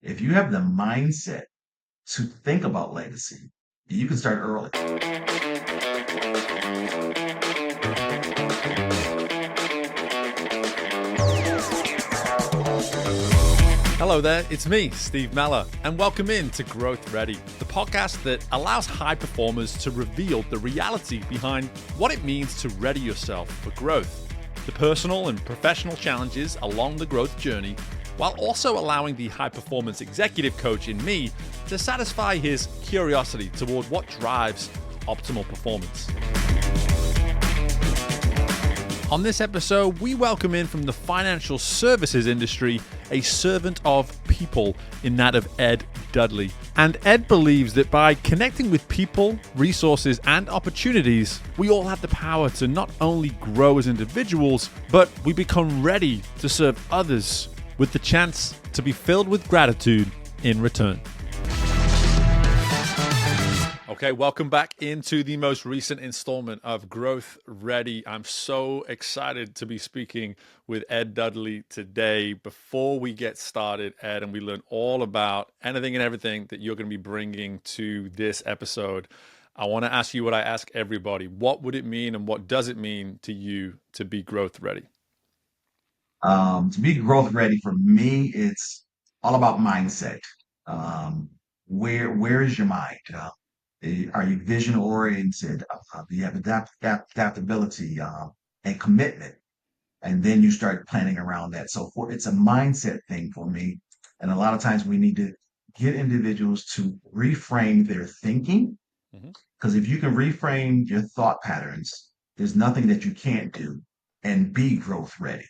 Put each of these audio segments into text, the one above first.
if you have the mindset to think about legacy, you can start early. Hello there, it's me, Steve Meller, and welcome in to Growth Ready, the podcast that allows high performers to reveal the reality behind what it means to ready yourself for growth, the personal and professional challenges along the growth journey, while also allowing the high performance executive coach in me to satisfy his curiosity toward what drives optimal performance. On this episode, we welcome in from the financial services industry a servant of people in that of Ed Dudley. And Ed believes that by connecting with people, resources, and opportunities, we all have the power to not only grow as individuals, but we become ready to serve others with the chance to be filled with gratitude in return. Okay, welcome back into the most recent installment of Growth Ready. I'm so excited to be speaking with Ed Dudley today. Before we get started, Ed, and we learn all about anything and everything that you're going to be bringing to this episode, I want to ask you what I ask everybody. What would it mean and what does it mean to you to be growth ready? To be growth ready for me, it's all about mindset. Um, where is your mind? Are you vision oriented? Do you have adaptability and commitment? And then you start planning around that. So it's a mindset thing for me. And a lot of times we need to get individuals to reframe their thinking, Mhm. because if you can reframe your thought patterns, there's nothing that you can't do and be growth ready.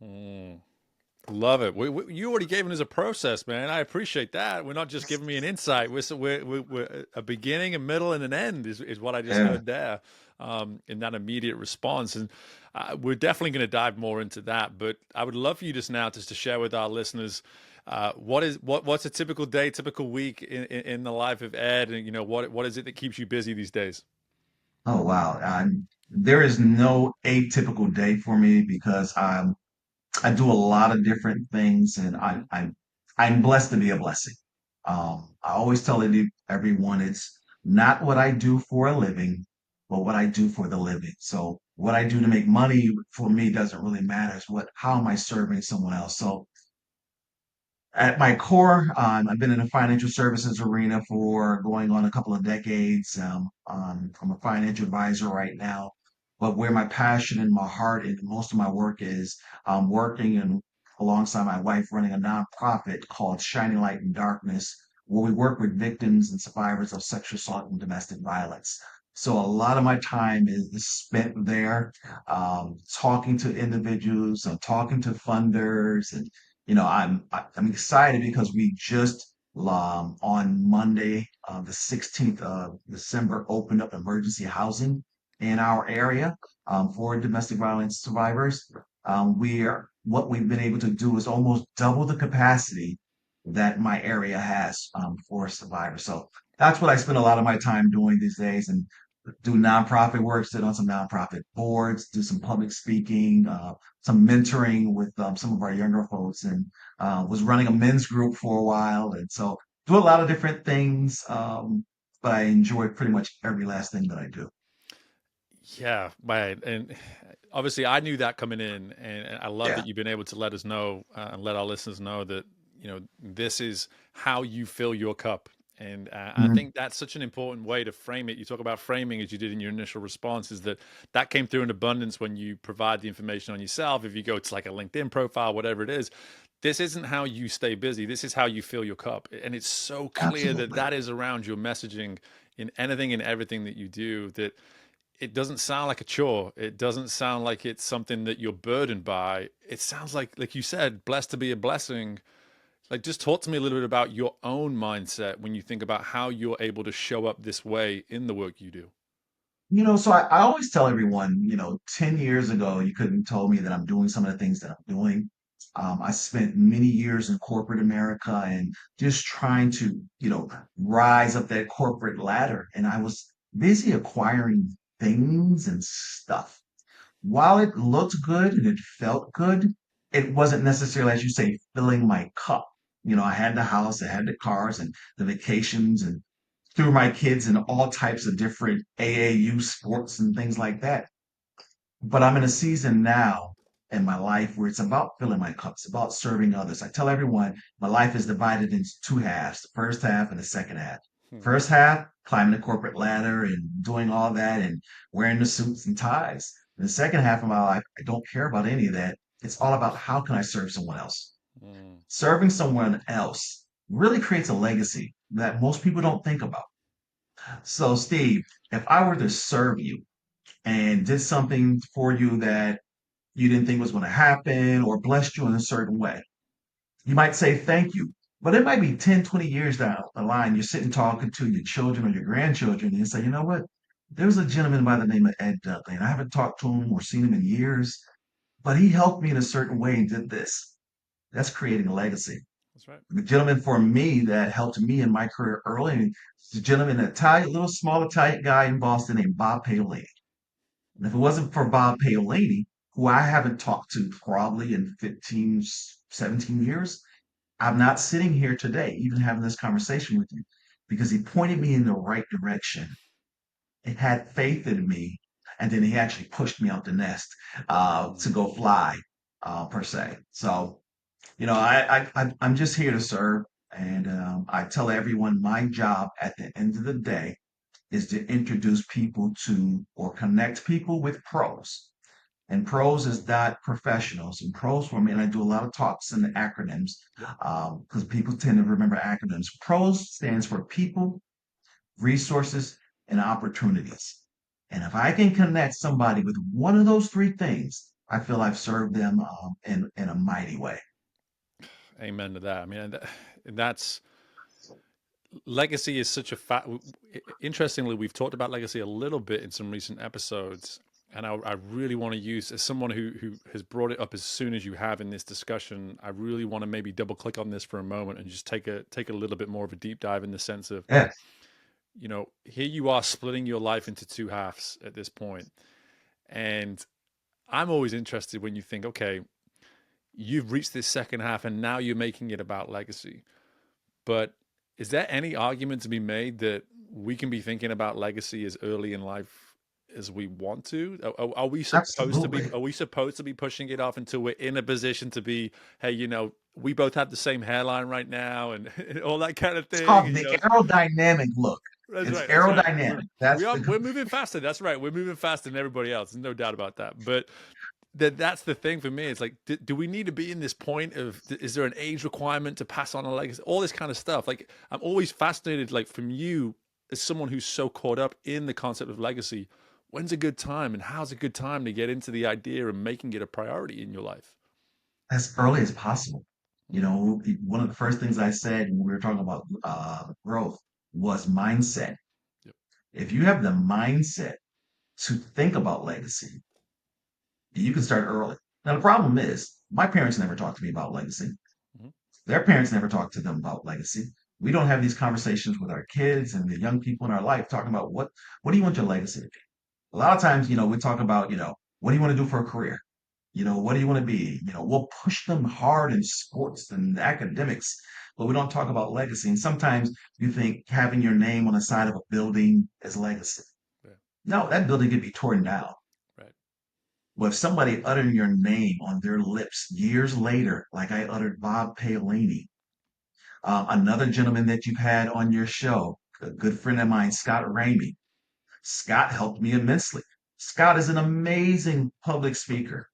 Mm. Love it. You already gave it as a process, man. I appreciate that. We're not just giving me an insight. We're a beginning, a middle, and an end is what I just Yeah. heard there in that immediate response. And we're definitely going to dive more into that. But I would love for you just now just to share with our listeners what's a typical day, typical week in the life of Ed, and what is it that keeps you busy these days? Oh, wow. There is no atypical day for me because I do a lot of different things, and I'm blessed to be a blessing. I always tell everyone it's not what I do for a living, but what I do for the living. So what I do to make money for me doesn't really matter. It's how am I serving someone else? So at my core, I've been in the financial services arena for going on a couple of decades. I'm a financial advisor right now, but where my passion and my heart and most of my work is, I'm working and alongside my wife running a nonprofit called Shining Light in Darkness, where we work with victims and survivors of sexual assault and domestic violence. So a lot of my time is spent there, talking to individuals, talking to funders, and I'm excited because we just on Monday, the 16th of December, opened up emergency housing in our area for domestic violence survivors. What we've been able to do is almost double the capacity that my area has for survivors. So that's what I spend a lot of my time doing these days, and do nonprofit work, sit on some nonprofit boards, do some public speaking, some mentoring with some of our younger folks, and was running a men's group for a while. And so do a lot of different things, but I enjoy pretty much every last thing that I do. Yeah, right. And obviously, I knew that coming in, and I love Yeah. that you've been able to let us know and let our listeners know that this is how you fill your cup. And I Mhm. think that's such an important way to frame it. You talk about framing as you did in your initial response, is that came through in abundance when you provide the information on yourself. If you go to like a LinkedIn profile, whatever it is, this isn't how you stay busy. This is how you fill your cup. And it's so clear that Absolutely. that is around your messaging in anything and everything that you do, that it doesn't sound like a chore. It doesn't sound like it's something that you're burdened by. It sounds like you said, blessed to be a blessing. Like, just talk to me a little bit about your own mindset when you think about how you're able to show up this way in the work you do. So I always tell everyone, 10 years ago, you couldn't told me that I'm doing some of the things that I'm doing. I spent many years in corporate America and just trying to, rise up that corporate ladder. And I was busy acquiring things and stuff. While it looked good and it felt good, it wasn't necessarily, as you say, filling my cup. I had the house, I had the cars and the vacations and threw my kids in all types of different AAU sports and things like that. But I'm in a season now in my life where it's about filling my cup. It's about serving others. I tell everyone my life is divided into two halves, the first half and the second half. Hmm. First half, climbing the corporate ladder and doing all that and wearing the suits and ties. In the second half of my life, I don't care about any of that. It's all about how can I serve someone else? Mm. Serving someone else really creates a legacy that most people don't think about. So, Steve, if I were to serve you and did something for you that you didn't think was going to happen or blessed you in a certain way. You might say thank you, but it might be 10, 20 years down the line. You're sitting talking to your children or your grandchildren, and you say, you know what? There was a gentleman by the name of Ed Dudley, and I haven't talked to him or seen him in years, but he helped me in a certain way and did this. That's creating a legacy. That's right. The gentleman for me that helped me in my career early, the gentleman, an Italian, little small Italian guy in Boston named Bob Paolini. And if it wasn't for Bob Paolini, who I haven't talked to probably in 15, 17 years, I'm not sitting here today, even having this conversation with you, because he pointed me in the right direction. He had faith in me, and then he actually pushed me out the nest to Mm. go fly, per se. So, I'm just here to serve, and I tell everyone my job at the end of the day is to introduce people to or connect people with pros. And pros is not professionals. And pros for me, and I do a lot of talks and acronyms Yep. because people tend to remember acronyms. Pros stands for people, resources, and opportunities. And if I can connect somebody with one of those three things, I feel I've served them in a mighty way. Amen to that. I mean, that's legacy is such a fat. Interestingly, we've talked about legacy a little bit in some recent episodes, and I really want to use as someone who has brought it up as soon as you have in this discussion. I really want to maybe double click on this for a moment and just take a little bit more of a deep dive in the sense of, Yes, here you are splitting your life into two halves at this point, and I'm always interested when you think, okay, you've reached this second half, and now you're making it about legacy. But is there any argument to be made that we can be thinking about legacy as early in life as we want to? Are we supposed to be? absolutely. Are we supposed to be pushing it off until we're in a position to be? Hey, we both have the same hairline right now, and, and all that kind of It's thing. called And, the aerodynamic look. that's It's right. That's right. We're aerodynamic. That's we are the we're moving faster. That's right. We're moving faster than everybody else. There's no doubt about that. But that's the thing for me. It's like, do we need to be in this point of, is there an age requirement to pass on a legacy? All this kind of stuff. Like, I'm always fascinated, like from you as someone who's so caught up in the concept of legacy. When's a good time, and how's a good time to get into the idea of making it a priority in your life? as early as possible. Mm. One of the first things I said when we were talking about growth was mindset. Yep. If you have the mindset to think about legacy, you can start early. Now, the problem is, my parents never talked to me about legacy. Hmm. Their parents never talked to them about legacy. We don't have these conversations with our kids and the young people in our life talking about what do you want your legacy to be? A lot of times, we talk about, what do you want to do for a career? What do you want to be? We'll push them hard in sports and academics, but we don't talk about legacy. And sometimes you think having your name on the side of a building is legacy. Yeah. No, that building could be torn down. Right. But if somebody uttering your name on their lips years later, like I uttered Bob Paolini, another gentleman that you've had on your show, a good friend of mine, Scott Ramey. Scott helped me immensely. Scott is an amazing public speaker,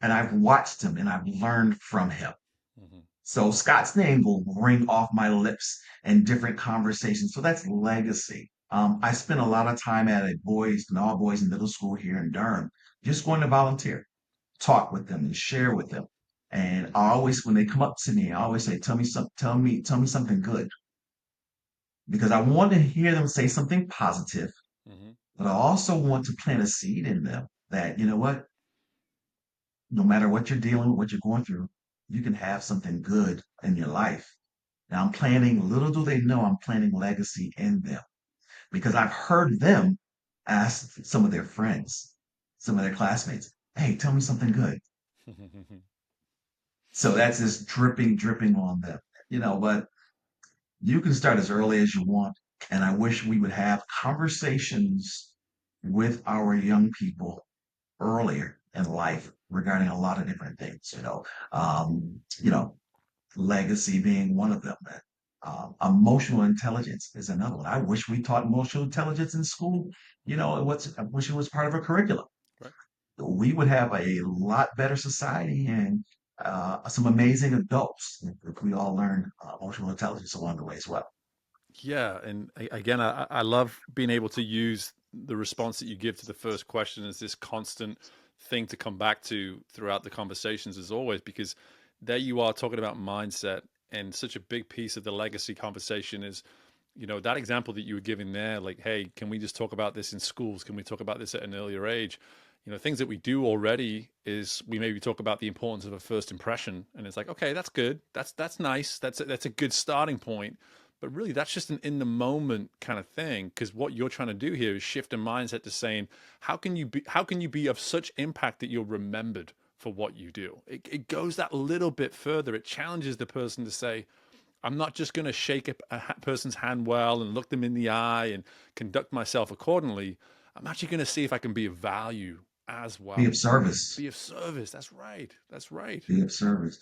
and I've watched him and I've learned from him. Hmm. So Scott's name will ring off my lips in different conversations. So that's legacy. I spent a lot of time at a an all boys and middle school here in Durham, just going to volunteer, talk with them and share with them. And I always, when they come up to me, I always say, tell me something good. Because I want to hear them say something positive, Hmm. but I also want to plant a seed in them that, you know what, no matter what you're dealing with, what you're going through, you can have something good in your life. Now I'm planting, little do they know, I'm planting legacy in them because I've heard them ask some of their friends, some of their classmates, hey, tell me something good. So that's just dripping on them. But you can start as early as you want. And I wish we would have conversations with our young people earlier in life regarding a lot of different things, legacy being one of them. Emotional intelligence is another one. I wish we taught emotional intelligence in school. I wish it was part of a curriculum. Right. We would have a lot better society and some amazing adults if we all learned emotional intelligence along the way as well. Yeah, and again, I love being able to use the response that you give to the first question as this constant thing to come back to throughout the conversations, as always, because there you are talking about mindset, and such a big piece of the legacy conversation is, that example that you were giving there, like, hey, can we just talk about this in schools? Can we talk about this at an earlier age? Things that we do already is we maybe talk about the importance of a first impression, and it's like, okay, that's good, that's nice, that's a good starting point, but really that's just an in the moment kind of thing, because what you're trying to do here is shift a mindset to saying, how can you be of such impact that you're remembered for what you do. It goes that little bit further. It challenges the person to say, I'm not just going to shake a person's hand well and look them in the eye and conduct myself accordingly. I'm actually going to see if I can be of value as Be well. of service. Be of service. That's right. That's right. Be of service.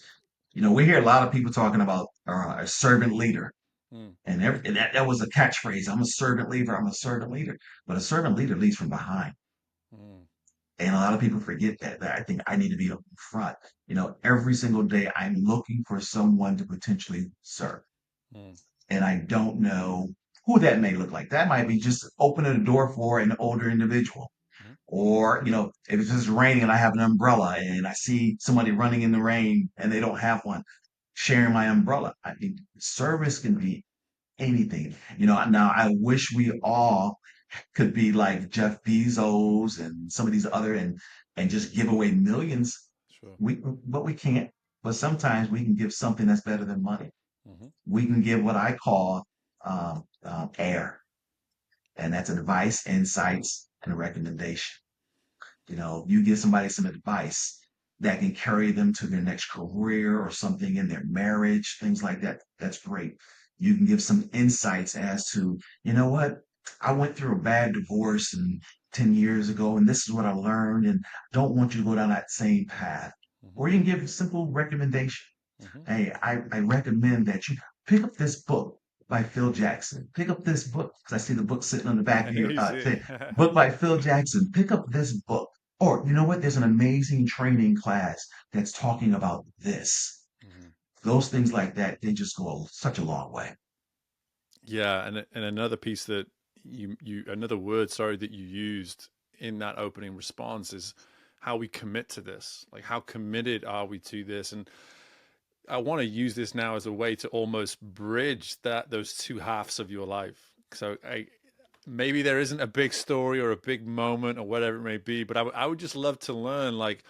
We hear a lot of people talking about a servant leader. Mm, And that was a catchphrase. I'm a servant leader. I'm a servant leader. But a servant leader leads from behind. mm, And a lot of people forget that I think I need to be up in front. Every single day I'm looking for someone to potentially serve. mm, And I don't know who that may look like. That might be just opening a door for an older individual. mm, Or, if it's just raining and I have an umbrella and I see somebody running in the rain and they don't have one, sharing my umbrella. I think service can be anything. Now I wish we all could be like Jeff Bezos and some of these other and just give away millions. sure. But we can't. But sometimes we can give something that's better than money. Hmm. We can give what I call air, and that's advice, insights, and a recommendation. You give somebody some advice that can carry them to their next career or something in their marriage, things like that. That's great. You can give some insights as to, what? I went through a bad divorce and 10 years ago, and this is what I learned, and don't want you to go down that same path. Hmm. Or you can give a simple recommendation. Hmm. Hey, I recommend that you pick up this book by Phil Jackson. Pick up this book because I see the book sitting on the back of your Easy. thing. Book by Phil Jackson. Pick up this book. Or you know what? There's an amazing training class that's talking about this. Hmm. Those things like that, they just go such a long way. Yeah, and another piece that you another word, sorry, that you used in that opening response is how we commit to this. Like, how committed are we to this? And I want to use this now as a way to almost bridge those two halves of your life. So maybe there isn't a big story or a big moment or whatever it may be, but I would just love to learn, like,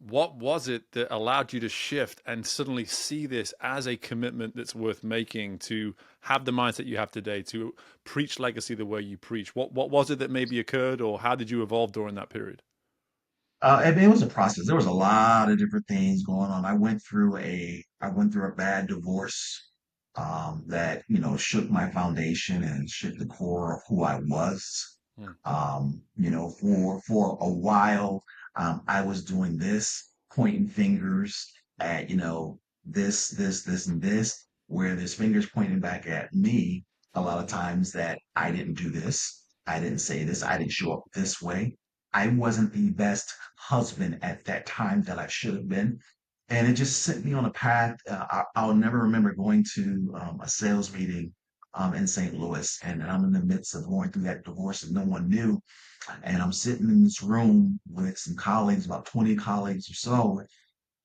what was it that allowed you to shift and suddenly see this as a commitment that's worth making, to have the mindset you have today, to preach legacy the way you preach? What was it that maybe occurred, or how did you evolve during that period? I mean, it was a process. There was a lot of different things going on. I went through a bad divorce that shook my foundation and shook the core of who I was. Hmm. For a while, I was doing this, pointing fingers at this, and this, where there's fingers pointing back at me a lot of times that I didn't do this, I didn't say this, I didn't show up this way. I wasn't the best husband at that time that I should have been. And it just sent me on a path. I'll never remember going to a sales meeting in St. Louis, and I'm in the midst of going through that divorce, and no one knew. And I'm sitting in this room with some colleagues, about 20 colleagues or so,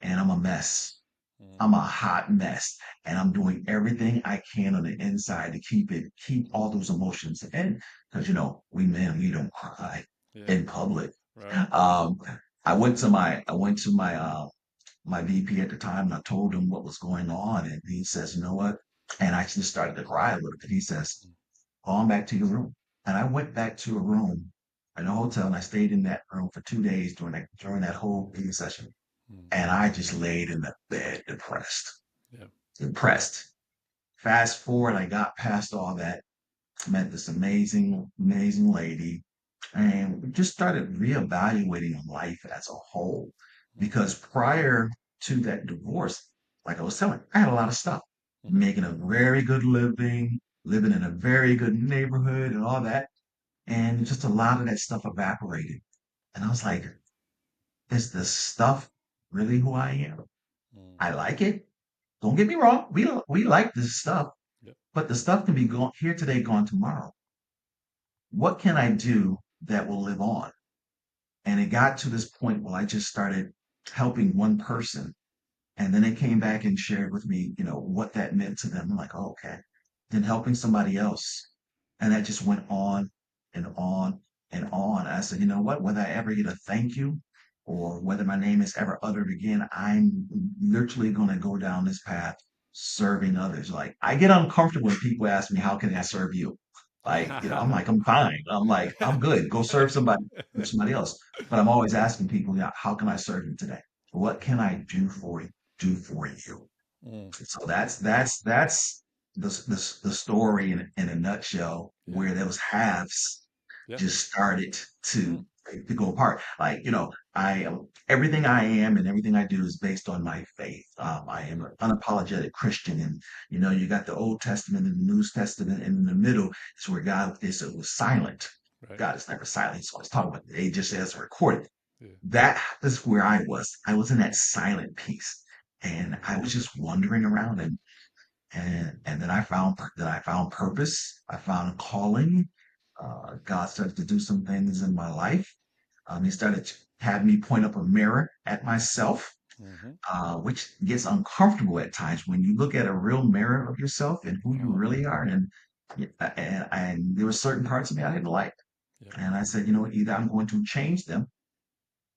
and I'm a mess. Hmm. I'm a hot mess, and I'm doing everything I can on the inside to keep all those emotions in, because we men, we don't cry Yeah. in public. Right. Um, I went to my VP at the time, and I told him what was going on, and he says, "You know what?" And I just started to cry a little bit. He says, "Go on back to your room." And I went back to a room in a hotel, and I stayed in that room for 2 days during that whole meeting session. Hmm. And I just laid in the bed depressed, Yeah. depressed. Fast forward, I got past all that, met this amazing, amazing lady, and we just started reevaluating life as a whole. Because prior to that divorce, like I was telling, I had a lot of stuff, Mm-hmm. making a very good living, living in a very good neighborhood and all that. And just a lot of that stuff evaporated. And I was like, is this stuff really who I am? Mm. I like it. Don't get me wrong. We like this stuff, Yep. but the stuff can be gone here today, gone tomorrow. What can I do that will live on? And it got to this point where I just started helping one person. And then they came back and shared with me, what that meant to them. I'm like, oh, okay. Then helping somebody else. And that just went on and on and on. I said, you know what? Whether I ever get a thank you or whether my name is ever uttered again, I'm literally going to go down this path serving others. Like, I get uncomfortable when people ask me, how can I serve you? Like, I'm like, I'm fine. I'm like, I'm good. Go serve somebody else. But I'm always asking people, yeah, how can I serve you today? What can I do for you? Mm. So that's the story in a nutshell, Yeah. where those halves Yeah. just started Mm. to go apart. Like, everything I am and everything I do is based on my faith. I am an unapologetic Christian, and you got the Old Testament and the New Testament, and in the middle is where God was silent. Right. God is never silent. He's always talking about it. He just says recorded. Yeah. That is where I was. I was in that silent piece, and I was just wandering around, and then I found purpose. I found calling. God started to do some things in my life. He started to have me point up a mirror at myself, Mm-hmm. which gets uncomfortable at times when you look at a real mirror of yourself and who you Uh-huh. really are. And there were certain parts of me I didn't like. Yep. And I said, either I'm going to change them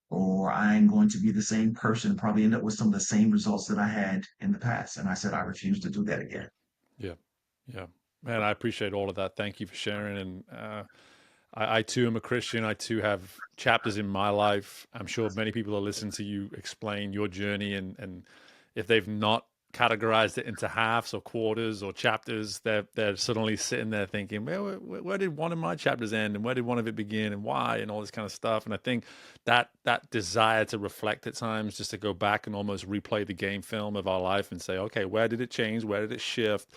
or I'm going to be the same person, probably end up with some of the same results that I had in the past. And I said, I refuse to do that again. Yeah. Yeah. Man, I appreciate all of that. Thank you for sharing. And I too am a Christian. I too have chapters in my life. I'm sure many people are listening to you explain your journey, and if they've not categorized it into halves or quarters or chapters, they're suddenly sitting there thinking, well, where did one of my chapters end, and where did one of it begin, and why, and all this kind of stuff. And I think that desire to reflect at times, just to go back and almost replay the game film of our life and say, okay, where did it change? Where did it shift?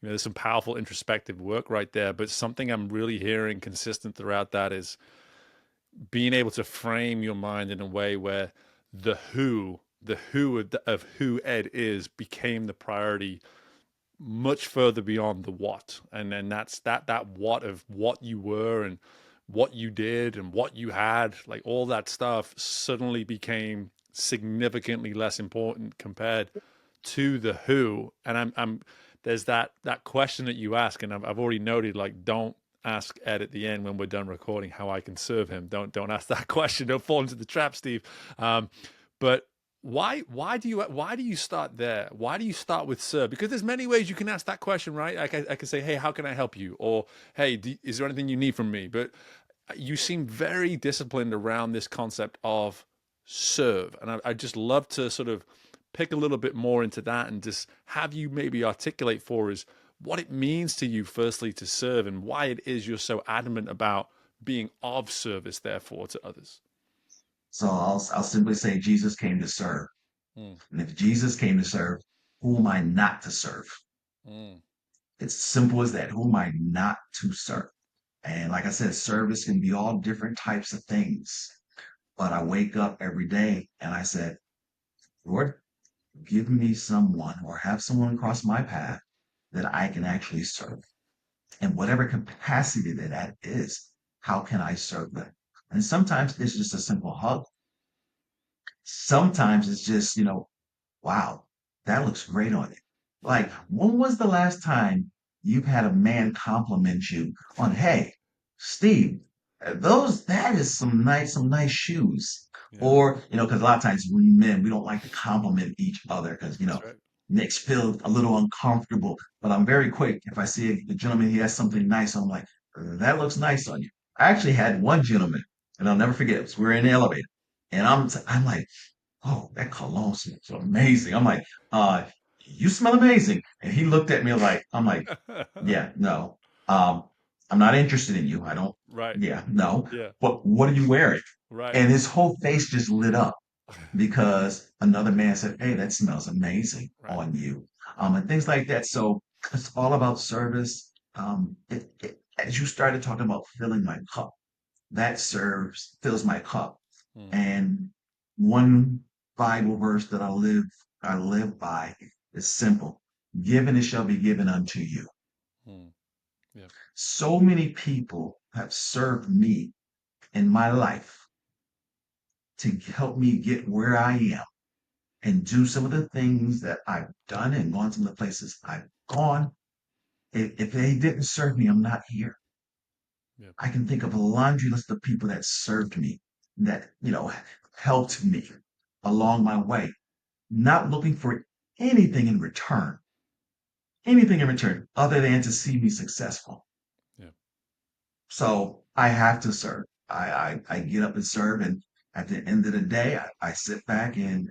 There's some powerful introspective work right there. But something I'm really hearing consistent throughout that is being able to frame your mind in a way where the who of who Ed is became the priority much further beyond the what. And then that's that what of what you were and what you did and what you had, like all that stuff suddenly became significantly less important compared to the who. And I'm there's that question that you ask, and I've already noted, like, don't ask Ed at the end when we're done recording how I can serve him. Don't ask that question. Don't fall into the trap, Steve. But why do you start there? Why do you start with serve? Because there's many ways you can ask that question, right? I can say, hey, how can I help you? Or hey, is there anything you need from me? But you seem very disciplined around this concept of serve, and I just love to sort of pick a little bit more into that and just have you maybe articulate for us what it means to you, firstly, to serve, and why it is you're so adamant about being of service, therefore, to others. So I'll simply say Jesus came to serve. Mm, And if Jesus came to serve, who am I not to serve? mm, It's simple as that. Who am I not to serve? And like I said, service can be all different types of things. But I wake up every day and I said, Lord, give me someone or have someone cross my path that I can actually serve. In whatever capacity that is, how can I serve them? And sometimes it's just a simple hug. Sometimes it's just, wow, that looks great on you. Like, when was the last time you've had a man compliment you on, hey, Steve, that is some nice shoes. yeah, Or, because a lot of times men, we don't like to compliment each other because, that's right. makes feel a little uncomfortable. But I'm very quick. If I see a gentleman, he has something nice, I'm like, that looks nice on you. I actually had one gentleman, and I'll never forget it. We were in the elevator, and I'm like, oh, that cologne smells amazing. I'm like, uh, you smell amazing. And he looked at me like, I'm like, yeah, no. Um, I'm not interested in you. I don't, Right. yeah, no. Yeah. But what are you wearing? Right. And his whole face just lit up because another man said, hey, that smells amazing Right. on you. Right. And things like that. So it's all about service. As you started talking about filling my cup, that fills my cup. Mm, And one Bible verse that I live by is simple. Given it shall be given unto you. mm, yeah. So many people have served me in my life to help me get where I am and do some of the things that I've done and gone some of the places I've gone. If they didn't serve me, I'm not here. Yeah. I can think of a laundry list of people that served me, that, helped me along my way, not looking for anything in return other than to see me successful. Yeah. So I have to serve. I get up and serve. And at the end of the day, I sit back and,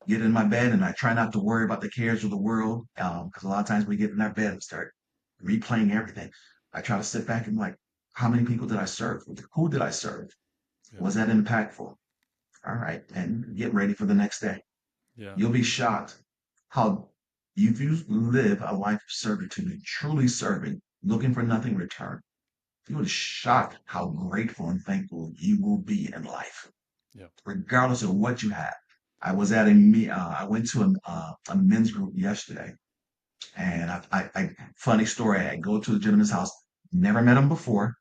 get in my bed and I try not to worry about the cares of the world. Because a lot of times we get in our bed and start replaying everything. I try to sit back and like, how many people did I serve? Who did I serve? Yeah. Was that impactful? All right. And get ready for the next day. Yeah. You'll be shocked how if you live a life of servitude and truly serving, looking for nothing in return, you will be shocked how grateful and thankful you will be in life, Yeah. regardless of what you have. I went to a men's group yesterday, and funny story. I go to the gentleman's house, never met him before.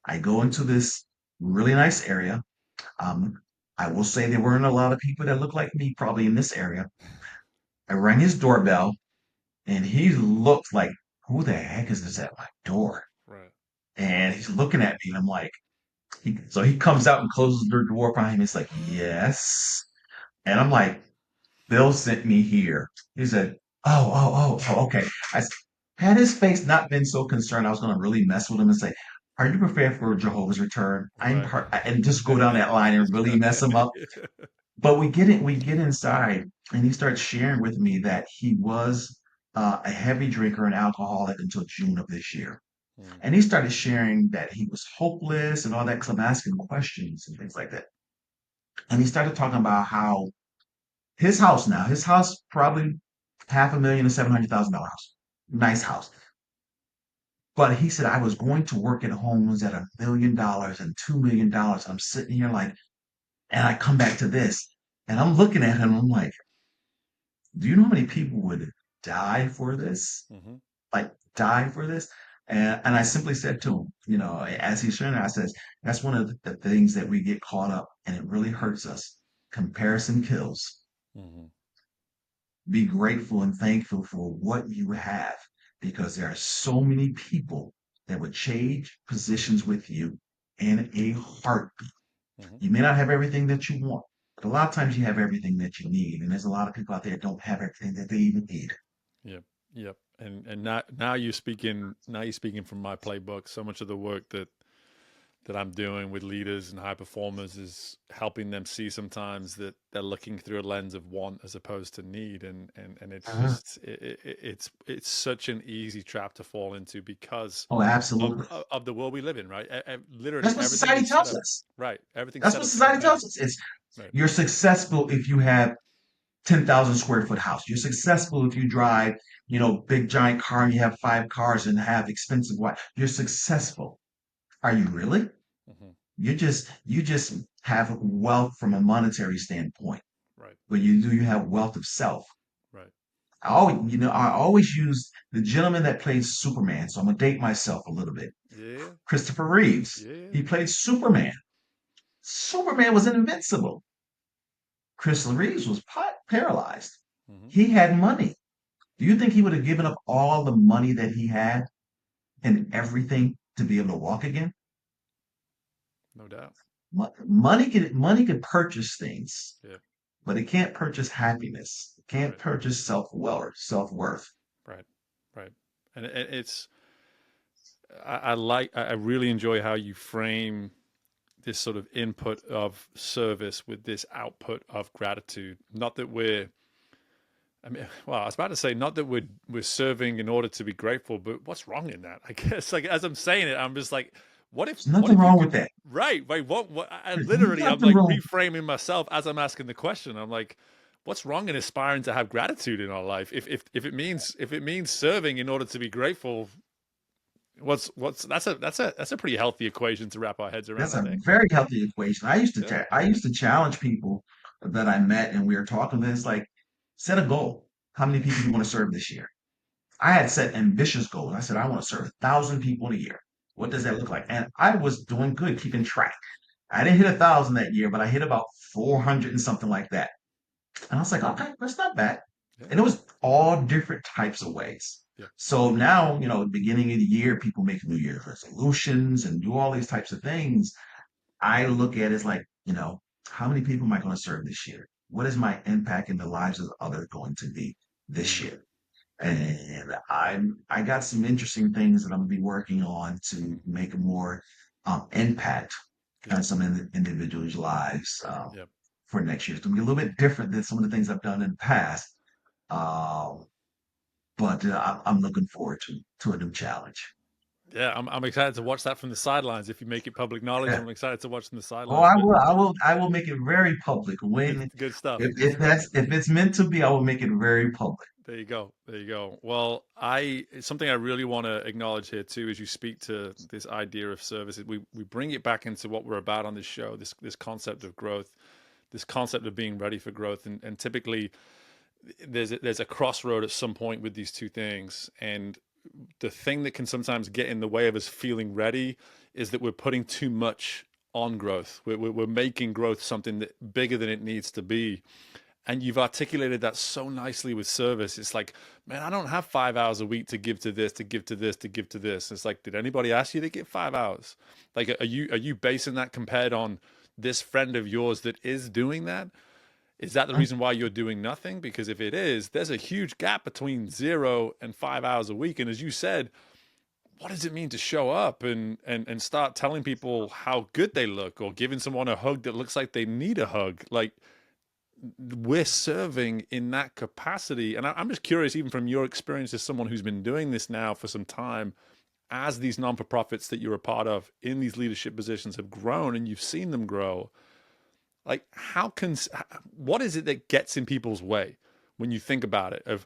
I go into this really nice area. Um, I will say there weren't a lot of people that look like me probably in this area. I rang his doorbell, and he looked like, who the heck is this at my door? Right. And he's looking at me, and I'm like, so he comes out and closes the door behind him. He's like, yes. And I'm like, Bill sent me here. He said, okay. Had his face not been so concerned, I was going to really mess with him and say, are you prepared for Jehovah's return? Right. And just go down that line and really mess him up. But we get inside, and he starts sharing with me that he was a heavy drinker and alcoholic until June of this year. Mm, And he started sharing that he was hopeless and all that because I'm asking questions and things like that. And he started talking about how his house probably $500,000 to $700,000 house, nice house. But he said I was going to work at homes at $1 million and $2 million. I'm sitting here like, and I come back to this, and I'm looking at him. I'm like, do you know how many people would die for this? mm-hmm. Like die for this? And I simply said to him, as he's sharing, I says, that's one of the things that we get caught up, and it really hurts us. Comparison kills. Mm-hmm. Be grateful and thankful for what you have because there are so many people that would change positions with you in a heartbeat. Mm-hmm. You may not have everything that you want, but a lot of times you have everything that you need. And there's a lot of people out there that don't have everything that they even need. Yep. Yep. And now you're speaking from my playbook. So much of the work that I'm doing with leaders and high performers is helping them see sometimes that they're looking through a lens of want as opposed to need, and it's Uh-huh. just it's such an easy trap to fall into because Oh, absolutely. of the world we live in, right? Literally That's what everything society is set tells up us. right. Everything's That's set what up to society compare. tells us. It's Right. you're successful if you have 10,000 square foot house. You're successful if you drive, big giant car and you have 5 cars and have expensive wife. You're successful. Are you really? Hmm. You just have wealth from a monetary standpoint, Right. but you have wealth of self. Right. I always use the gentleman that plays Superman. So I'm gonna date myself a little bit. Yeah. Christopher Reeves. Yeah. He played Superman. Superman was invincible. Chris Reeves was paralyzed. Hmm. He had money. Do you think he would have given up all the money that he had and everything to be able to walk again? No doubt. Money can purchase things, Yeah. but it can't purchase happiness. It can't Right. purchase self-worth. Right. Right. And it's I really enjoy how you frame this sort of input of service with this output of gratitude. Not that we're I mean, well, I was about to say not that we're serving in order to be grateful, but what's wrong in that? I guess like as I'm saying it, I'm just like, There's what nothing if you wrong could with that. right, right, what I There's literally I'm nothing like wrong. reframing myself as I'm asking the question. I'm like, what's wrong in aspiring to have gratitude in our life? If it means serving in order to be grateful, what's that's a pretty healthy equation to wrap our heads around, That's I a think. very healthy equation. Yeah. I used to challenge people that I met, and we were talking this like, set a goal. How many people you want to serve this year? I had set ambitious goals. I said I want to serve 1,000 people in a year. What does that look like? And I was doing good, keeping track. I didn't hit 1,000 that year, but I hit about 400 and something like that. And I was like, okay, that's not bad. Yeah. And it was all different types of ways. Yeah. So now, beginning of the year, people make New Year's resolutions and do all these types of things. I look at it as like, how many people am I going to serve this year? What is my impact in the lives of others going to be this Mm, year? And I got some interesting things that I'm gonna be working on to make a more impact good. on some individuals' lives Yeah. for next year. It's gonna be a little bit different than some of the things I've done in the past, um, but I'm looking forward to a new challenge. Yeah, I'm excited to watch that from the sidelines. If you make it public knowledge, I'm excited to watch from the Oh, sidelines. I But will, I will, I will make it very public good, when good stuff. Good if stuff. if it's meant to be, I will make it very public. There you go. There you go. Well, I something I really want to acknowledge here too, as you speak to this idea of service. We bring it back into what we're about on this show. This concept of growth, this concept of being ready for growth, and typically there's a crossroad at some point with these two things. And the thing that can sometimes get in the way of us feeling ready is that we're putting too much on growth. We're making growth something that bigger than it needs to be. And you've articulated that so nicely with service. It's like, man, I don't have 5 hours a week to give to this, to give to this, to give to this. It's like, did anybody ask you to give 5 hours? Like, are you basing that compared on this friend of yours that is doing that? Is that the reason why you're doing nothing? Because if it is, there's a huge gap between 0 and 5 hours a week. And as you said, what does it mean to show up and start telling people how good they look or giving someone a hug that looks like they need a hug? Like, we're serving in that capacity. And I'm just curious, even from your experience as someone who's been doing this now for some time, as these non-for-profits that you're a part of in these leadership positions have grown and you've seen them grow, like what is it that gets in people's way when you think about it, of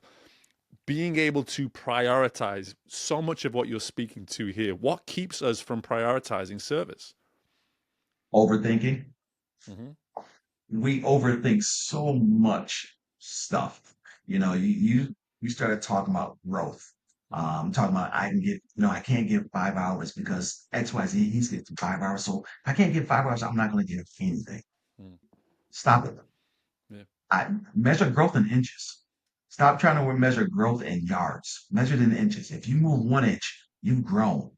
being able to prioritize so much of what you're speaking to here? What keeps us from prioritizing service? Overthinking. Hmm. We overthink so much stuff. You started talking about growth. Talking about I can get, I can't give 5 hours because XYZ, he's getting 5 hours. So if I can't give 5 hours, I'm not going to give anything. Mm. Stop it. Yeah. I measure growth in inches. Stop trying to measure growth in yards. Measure it in inches. If you move 1 inch, you've grown.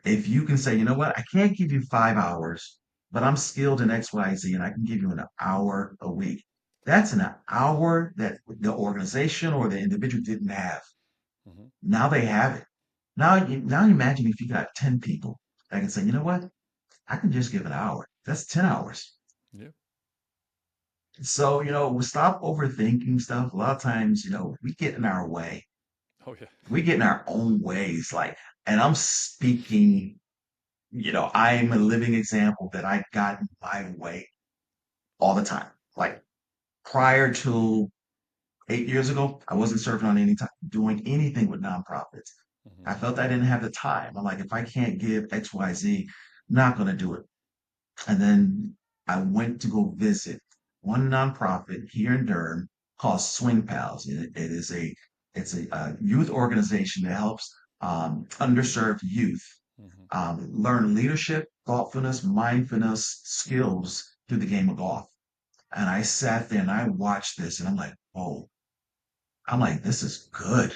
If you can say, you know what, I can't give you 5 hours, but I'm skilled in XYZ and I can give you an hour a week. That's an hour that the organization or the individual didn't have. Hmm. Now they have it. Now imagine if you got 10 people that can say, you know what, I can just give an hour. That's 10 hours. Yeah. So, we stop overthinking stuff. A lot of times, we get in our way. Oh yeah. We get in our own ways. And I'm speaking, I'm a living example that I got in my way all the time. Like prior to 8 years ago, I wasn't serving on any time, doing anything with nonprofits. Hmm. I felt I didn't have the time. I'm like, if I can't give XYZ, not going to do it. And then I went to go visit one nonprofit here in Durham called SwingPals. It's a youth organization that helps underserved youth Hmm. learn leadership, thoughtfulness, mindfulness skills through the game of golf. And I sat there and I watched this and I'm like, whoa, I'm like, this is good.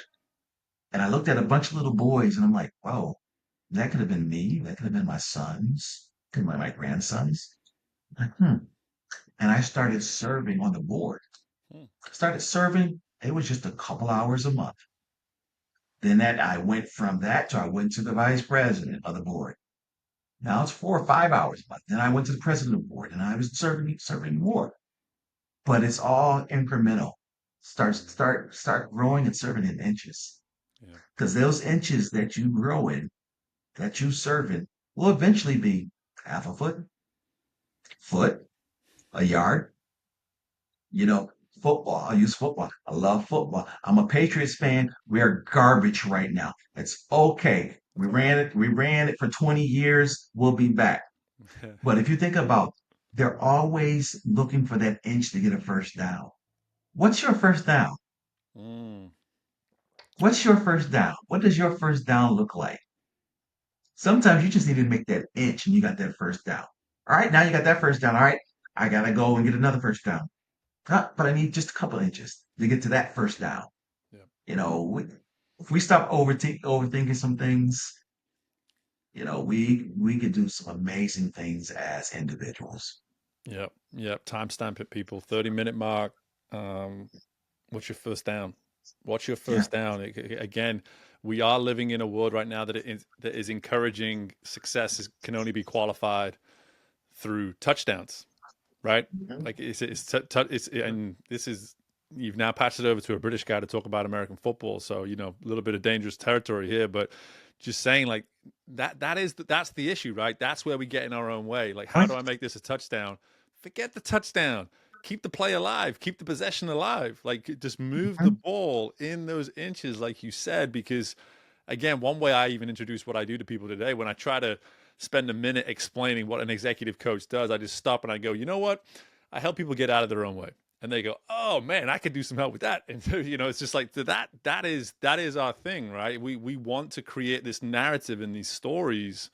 And I looked at a bunch of little boys and I'm like, whoa, that could have been me. That could have been my sons, could have been my grandsons. Like, And I started serving on the board. Hmm. Started serving. It was just a couple hours a month. Then that I went from that to I went to the vice president of the board. Now it's 4 or 5 hours a month. Then I went to the president of the board and I was serving more. But it's all incremental. Start growing and serving in inches. Yeah. Because those inches that you grow in, that you serve in, will eventually be half a foot, a yard. You know, football. I use football. I love football. I'm a Patriots fan. We are garbage right now. It's okay. We That's all right. ran it. We ran it for 20 years. We'll be back. But if you think about, they're always looking for that inch to get a first down. What's your first down? Mm. What's your first down? What does your first down look like? Sometimes you just need to make that inch and you got that first down. All right, now you got that first down. All right, I gotta go and get another first down. But I need just a couple inches to get to that first down. Yeah. You know, if we stop overthinking some things, we could do some amazing things as individuals. Yep. Yep. Timestamp it, people. 30-minute mark. Um, what's your first down? What's your Yeah. first down? Again, we are living in a world right now that is encouraging success can only be qualified through touchdowns, right? Mhm. Like and this is you've now passed it over to a British guy to talk about American football, so a little bit of dangerous territory here, but just saying like that's the issue, right? That's where we get in our own way. Like, how do I make this a touchdown? Forget the touchdown. Keep the play alive. Keep the possession alive. Like, just move the Mhm. ball in those inches, like you said, because again, one way I even introduce what I do to people today when I try to spend a minute explaining what an executive coach does, I just stop and I go, you know what? I help people get out of their own way. And they go, oh man, I could do some help with that. And it's just like that is our thing, right? We want to create this narrative and these stories.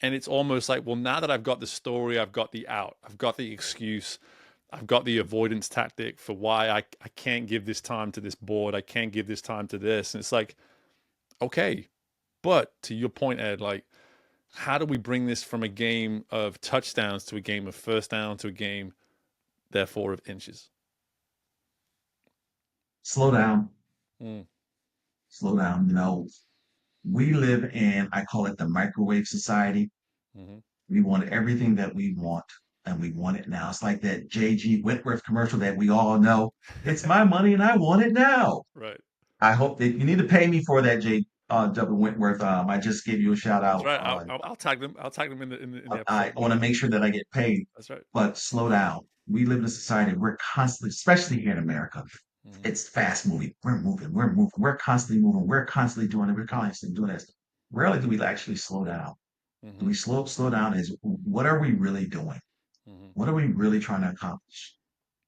And it's almost like, well, now that I've got the story, I've got the out, I've got the excuse, I've got the avoidance tactic for why I can't give this time to this board, I can't give this time to this. And it's like, okay, but to your point, Ed, like, how do we bring this from a game of touchdowns to a game of first down to a game, therefore, of inches? Slow down. Mm, Slow down. We live in, I call it the microwave society. hmm. We want everything that we want, and we want it now. It's like that J.G. Whitworth commercial that we all know. It's my money and I want it now. Right. I hope that you need to pay me for that, J. W. Whitworth. I just gave you a shout That's out. right. I'll tag them. I'll tag them in the I episode. want to make sure that I get paid, That's right. but slow down. We live in a society we're constantly, especially here in America, Hmm. it's fast moving. We're moving, we're constantly moving, we're constantly doing it, we're constantly doing this. Rarely do we actually slow down. Do Hmm. we slow down? Is what are we really doing? Hmm. What are we really trying to accomplish?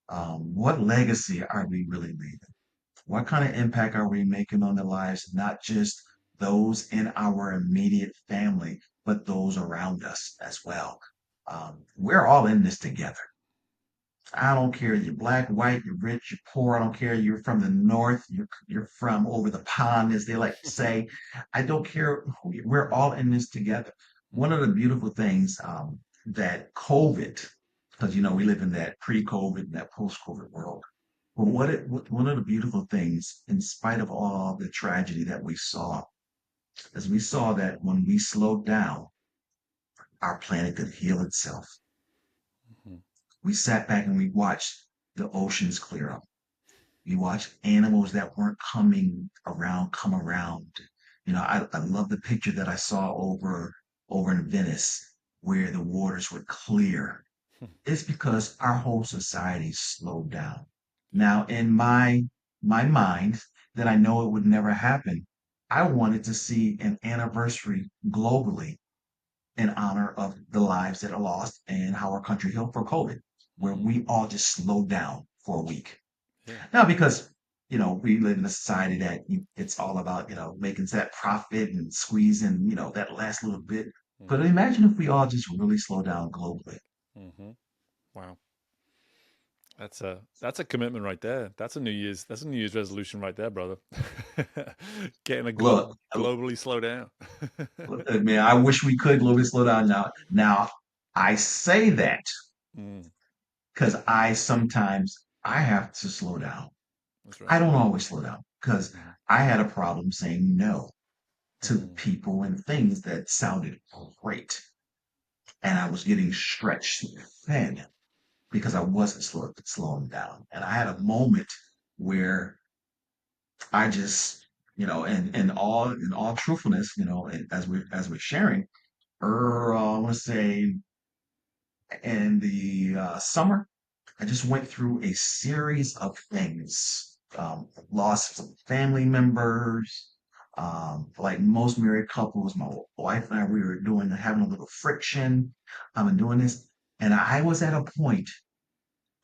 What legacy are we really leaving? What kind of impact are we making on the lives, not just those in our immediate family, but those around us as well? We're all in this together. I don't care you're black, white, you're rich, you're poor. I don't care you're from the north, you're from over the pond, as they like to say. I don't care. We're all in this together. One of Hmm. the beautiful things that COVID, because we live in that pre-COVID and that post-COVID world. But one of the beautiful things, in spite of all the tragedy that we saw, is we saw that when we slowed down, our planet could heal itself. Hmm. We sat back and we watched the oceans clear up. We watched animals that weren't coming around come around. I love the picture that I saw over in Venice where the waters were clear. It's because our whole society slowed down. Yeah. Now, in my mind, that I know it would never happen, I wanted to see an anniversary globally in honor of the lives that are lost and how our country healed for COVID, where Hmm. we all just slowed down for a week. Yeah. Now, because we live in a society that it's all about making that profit and squeezing that last little bit. But Hmm. imagine if we all just really slow down globally. Hmm. Wow. That's a commitment right there. That's a New Year's resolution right there, brother. Getting a Look, globally slow down. man, I wish we could globally slow down now. Now, I say that Mm, because I have to slow down. that's right. I don't always slow down because Hmm. I had a problem saying no to Hmm. people and things that sounded great. And I was getting stretched thin because I wasn't slowing down. And I had a moment where I just, in all truthfulness, as we're sharing, I want to say in the summer, I just went through a series of things. Loss of family members. Like most married couples, my wife and I, we were having a little friction. I'm doing this. And I was at a point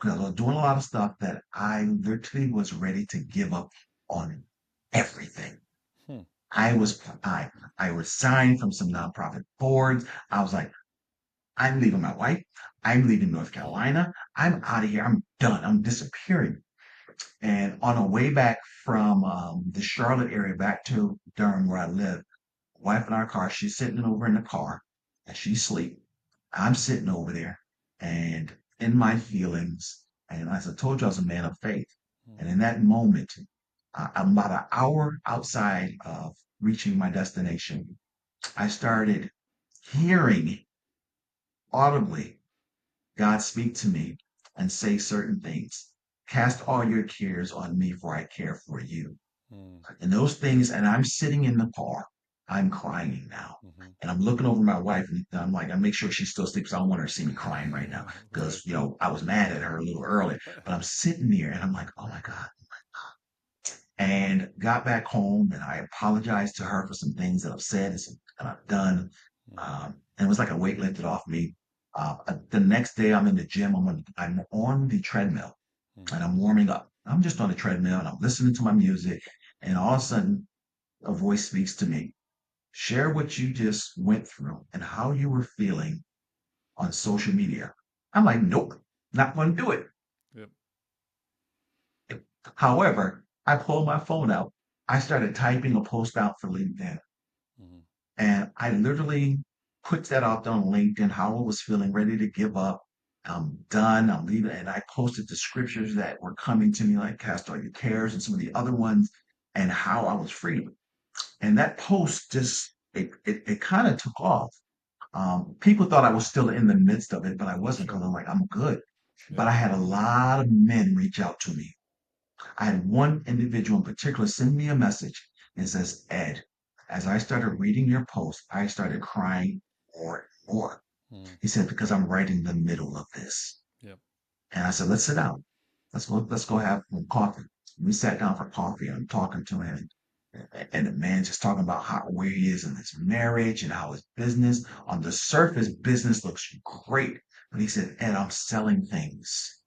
because I was doing a lot of stuff that I literally was ready to give up on everything. Hmm. I was, I, I resigned from some nonprofit boards. I was like, I'm leaving my wife. I'm leaving North Carolina. I'm out of here. I'm done. I'm disappearing. And on a way back from the Charlotte area back to Durham, where I live, wife in our car, she's sitting over in the car and she's asleep. I'm sitting over there and in my feelings. And as I told you, I was a man of faith. And in that moment, I'm about an hour outside of reaching my destination. I started hearing audibly God speak to me and say certain things. Cast all your cares on me, for I care for you. Hmm. And those things, and I'm sitting in the car, I'm crying now. Hmm. And I'm looking over my wife and I'm like, I make sure she still sleeps. I don't want her to see me crying right now Right. because, I was mad at her a little earlier, but I'm sitting there and I'm like, oh my God. And got back home and I apologized to her for some things that I've said and I've done. Hmm. And it was like a weight lifted off me. The next day I'm in the gym. I'm on the treadmill Hmm. and I'm warming up. I'm just on the treadmill and I'm listening to my music. And all of a sudden a voice speaks to me. Share what you just went through and how you were feeling on social media. I'm like, nope, not going to do it. Yep. However, I pulled my phone out. I started typing a post out for LinkedIn. Hmm. And I literally put that out there on LinkedIn, how I was feeling, ready to give up. I'm done. I'm leaving. And I posted the scriptures that were coming to me, like cast all your cares and some of the other ones, and how I was free. And that post just it kind of took off. People thought I was still in the midst of it, but I wasn't because Sure. I'm like, I'm good. Yep. But I had a lot of men reach out to me. I had one individual in particular send me a message and says, Ed, as I started reading your post, I started crying more and more. Hmm. He said, because I'm right in the middle of this. Yep. And I said, let's sit down. Let's go have some coffee. We sat down for coffee and I'm talking to him. And the man just talking about where he is in his marriage and how his business, on the surface, business looks great. But he said, Ed, I'm selling things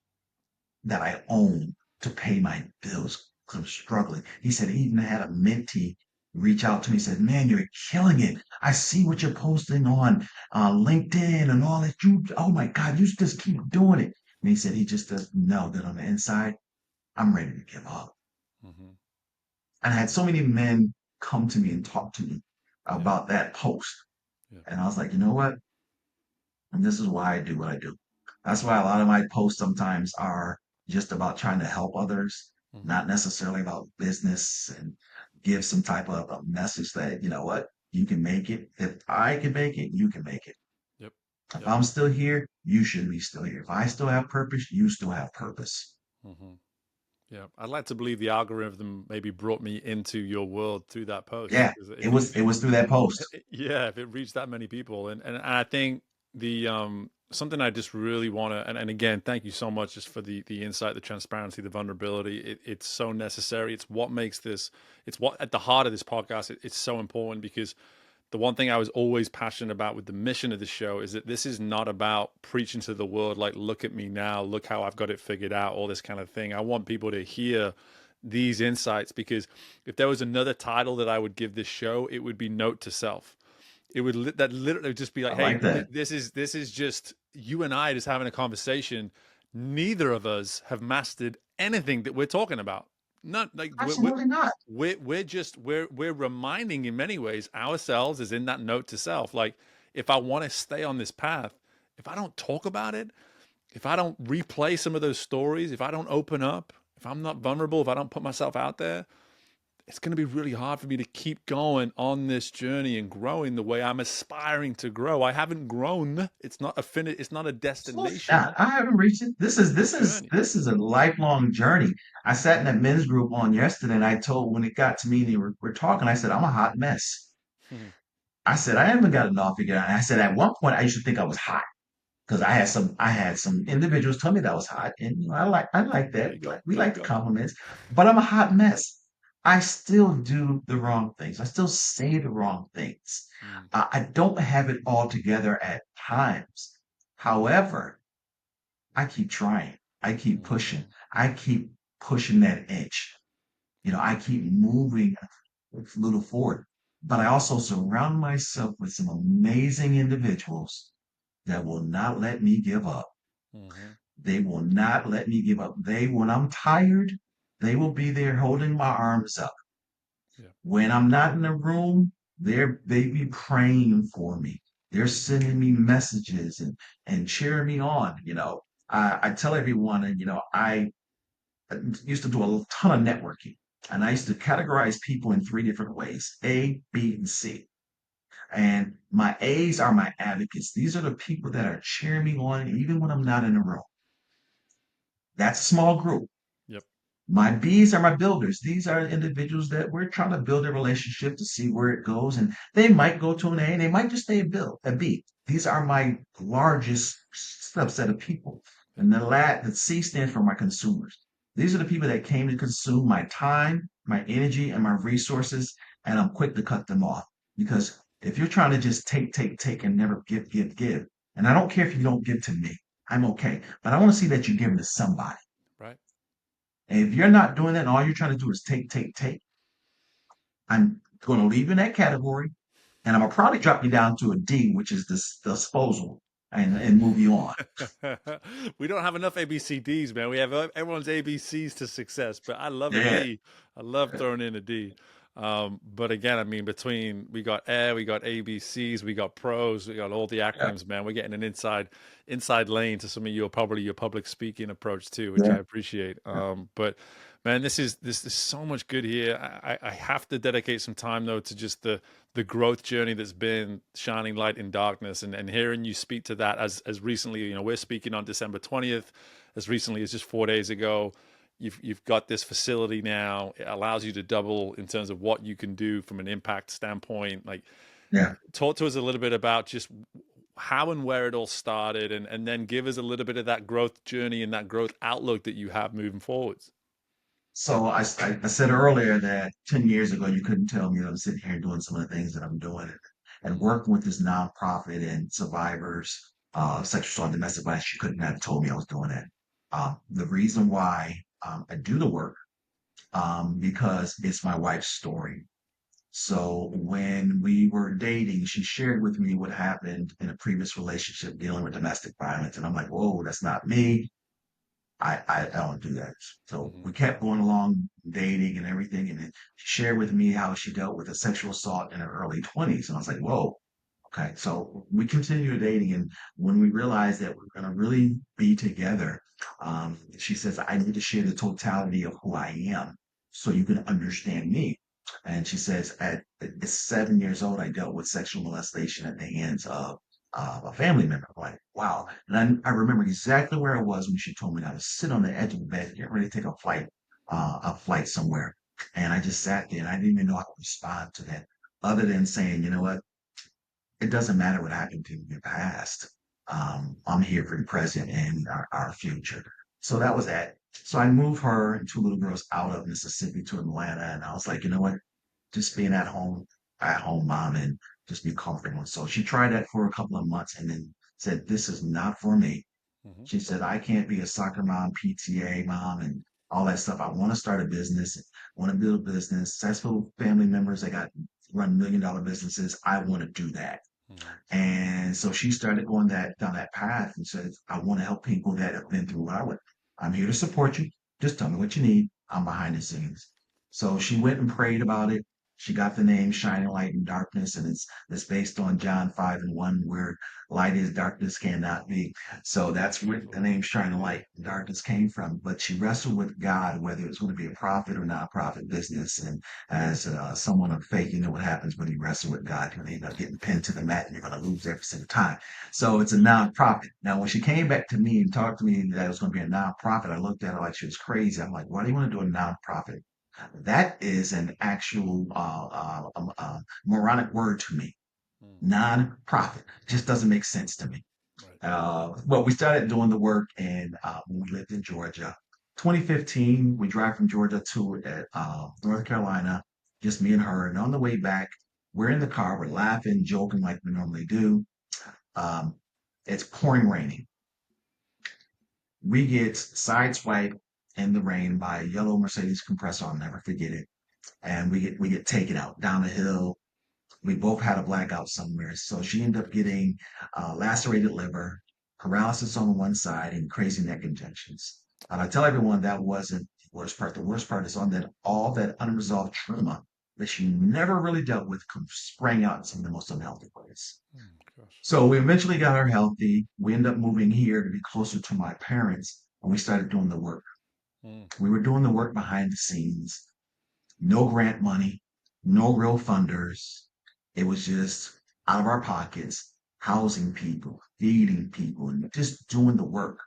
that I own to pay my bills because I'm struggling. He said he even had a mentee reach out to me and said, man, you're killing it. I see what you're posting on LinkedIn and all that. Oh my God, you just keep doing it. And he said he just doesn't know that on the inside, I'm ready to give up. Hmm. And I had so many men come to me and talk to me Yeah. about that post. Yeah. And I was like, you know what? And this is why I do what I do. That's why a lot of my posts sometimes are just about trying to help others, Hmm. not necessarily about business and give some type of a message that, you know what, you can make it. If I can make it, you can make it. Yep. If Yep. I'm still here, you should be still here. If I still have purpose, you still have purpose. Hmm. Yeah. I'd like to believe the algorithm maybe brought me into your world through that post Yeah, because it if was it, it was through that post. yeah, if it reached that many people, and I think the something I just really want to, and again, thank you so much just for the insight, the transparency, the vulnerability. It's so necessary. It's what makes this. It's what at the heart of this podcast. It's so important because the one thing I was always passionate about with the mission of the show is that this is not about preaching to the world like, look at me now, look how I've got it figured out, all this kind of thing. I want people to hear these insights because if there was another title that I would give this show, it would be Note to Self. It would that literally just be like, I hey, like that. this is just you and I just having a conversation. Neither of us have mastered anything that we're talking about. Not like Absolutely not. we're reminding in many ways ourselves is in that note to self. Like if I want to stay on this path, if I don't talk about it, if I don't replay some of those stories, if I don't open up, if I'm not vulnerable, if I don't put myself out there, it's going to be really hard for me to keep going on this journey and growing the way I'm aspiring to grow. I haven't grown. It's not a finish. It's not a destination. I haven't reached it. It's a journey. This is a lifelong journey. I sat in that men's group on yesterday, and I told when it got to me and we're talking, I said, I'm a hot mess. I said, I haven't got it all figured out. And I said, at one point, I used to think I was hot because I had some individuals tell me that I was hot, and I like There that. you go. We There you like the go. compliments, but I'm a hot mess. I still do the wrong things. I still say the wrong things. Mm, I don't have it all together at times. However, I keep trying. I keep pushing. mhm, I keep pushing that edge. I keep moving a little forward. But I also surround myself with some amazing individuals that will not let me give up. mhm. They will not let me give up. When I'm tired, they will be there holding my arms up. Yeah. When I'm not in the room, they be praying for me. They're sending me messages and cheering me on. I tell everyone, and I used to do a ton of networking, and I used to categorize people in three different ways: A, B, and C. And my A's are my advocates. These are the people that are cheering me on even when I'm not in the room. That's a small group. Yep. My B's are my builders. These are individuals that we're trying to build a relationship to see where it goes. And they might go to an A and they might just stay a B. These are my largest subset of people. Yep. And the C stands for my consumers. These are the people that came to consume my time, my energy, and my resources. And I'm quick to cut them off. Because if you're trying to just take, and never give, and I don't care if you don't give to me, I'm okay. But I want to see that you give to somebody. Right. And if you're not doing that and all you're trying to do is take, I'm going to leave you in that category and I'm going to probably drop you down to a D, which is this disposal, and move you on. We don't have enough ABCDs, man. We have everyone's ABCs to success, but I love a Yeah. D. I love throwing in a D. But again, I mean, between we got air, we got ABCs, we got pros, we got all the Yeah. acronyms, man. We're getting an inside lane to some of your probably your public speaking approach too, which Yeah. I appreciate. But man, this is so much good here. I have to dedicate some time though to just the growth journey that's been shining light in darkness, and hearing you speak to that as recently, we're speaking on December 20th, as recently as just 4 days ago. You've got this facility now. It allows you to double in terms of what you can do from an impact standpoint. Like, Yeah. talk to us a little bit about just how and where it all started, and then give us a little bit of that growth journey and that growth outlook that you have moving forwards. So I said earlier that 10 years ago, you couldn't tell me that I'm sitting here doing some of the things that I'm doing and Mm, working with this nonprofit and survivors of sexual assault and domestic violence. You couldn't have told me I was doing that. The reason why I do the work because it's my wife's story. So when we were dating, she shared with me what happened in a previous relationship dealing with domestic violence. And I'm like, whoa, that's not me. I don't do that. So mhm, we kept going along dating and everything. And then she shared with me how she dealt with a sexual assault in her early 20s. And I was like, whoa, okay. So we continued dating. And when we realized that we're going to really be together, she says, I need to share the totality of who I am so you can understand me. And she says, at 7 years old, I dealt with sexual molestation at the hands of a family member. I'm like, wow. And I remember exactly where I was when she told me that. I was sitting on the edge of the bed, getting ready to take a flight somewhere. And I just sat there and I didn't even know how to respond to that other than saying, you know what? It doesn't matter what happened to you in your past. I'm here for the present and our future. So that was that. So I moved her and two little girls out of Mississippi to Atlanta. And I was like, you know what? Just being at home mom, and just be comfortable. So she tried that for a couple of months and then said, this is not for me. mhm, She said, I can't be a soccer mom, PTA mom, and all that stuff. I want to start a business, want to build a business, successful family members that got run $1 million businesses. I want to do that. mhm, And so she started going down that path and said, I want to help people that have been through what I went. I'm here to support you. Just tell me what you need. I'm behind the scenes. So she went and prayed about it. She got the name Shining Light in Darkness, and it's based on John 5:1, where light is, darkness cannot be. So that's where Beautiful. the name Shining Light in Darkness came from. But she wrestled with God, whether it was going to be a profit or not-profit business. And as someone of faith, you know what happens when you wrestle with God. You're going to end up getting pinned to the mat, and you're going to lose every single time. So it's a nonprofit. Now, when she came back to me and talked to me that it was going to be a nonprofit, I looked at her like she was crazy. I'm like, why do you want to do a nonprofit? That is an actual moronic word to me. Mm, Non-profit just doesn't make sense to me. right. Well, we started doing the work when we lived in Georgia. 2015, we drive from Georgia to North Carolina, just me and her. And on the way back, we're in the car, we're laughing, joking like we normally do. Um, it's pouring raining. We get sideswiped in the rain by a yellow Mercedes compressor. I'll never forget it. And we get taken out down the hill. We both had a blackout somewhere. So she ended up getting lacerated liver, paralysis on one side, and crazy neck injections. And I tell everyone that wasn't the worst part. The worst part is on that all that unresolved trauma that she never really dealt with sprang out in some of the most unhealthy ways. Mm, gosh. So we eventually got her healthy. We ended up moving here to be closer to my parents, and we started doing the work. Mm, We were doing the work behind the scenes. No grant money, no real funders. It was just out of our pockets, housing people, feeding people, and just doing the work.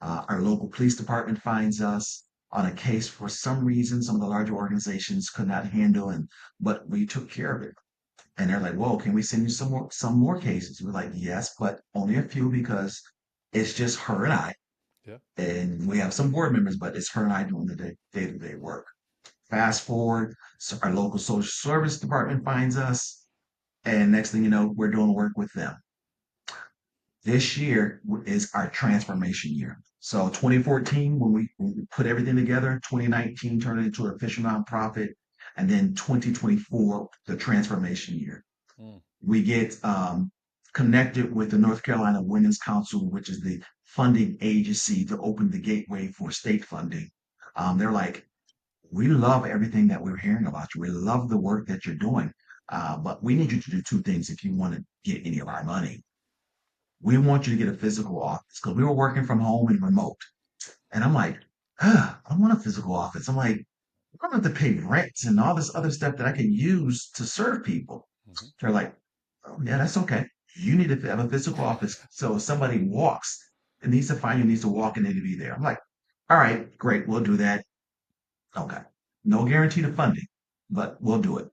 Our local police department finds us on a case for some reason some of the larger organizations could not handle, and but we took care of it. And they're like, "Whoa, can we send you some more cases?" We're like, "Yes, but only a few because it's just her and I, yeah. and we have some board members, but it's her and I doing the day-to-day work." Fast forward, so our local social service department finds us, and next thing you know, we're doing work with them. This year is our transformation year. So 2014, when we put everything together, 2019 turned it into an official nonprofit, and then 2024, the transformation year. Mm, We get connected with the North Carolina Women's Council, which is the funding agency to open the gateway for state funding. They're like, we love everything that we're hearing about you. We love the work that you're doing. But we need you to do two things if you want to get any of our money. We want you to get a physical office because we were working from home and remote. And I'm like, I don't want a physical office. I'm like, I don't have to pay rent and all this other stuff that I can use to serve people. mhm. They're like, oh, yeah, that's okay. You need to have a physical office. So if somebody walks, it needs to find you, needs to walk and need to be there. I'm like, all right, great, we'll do that. Okay. No guarantee to funding, but we'll do it.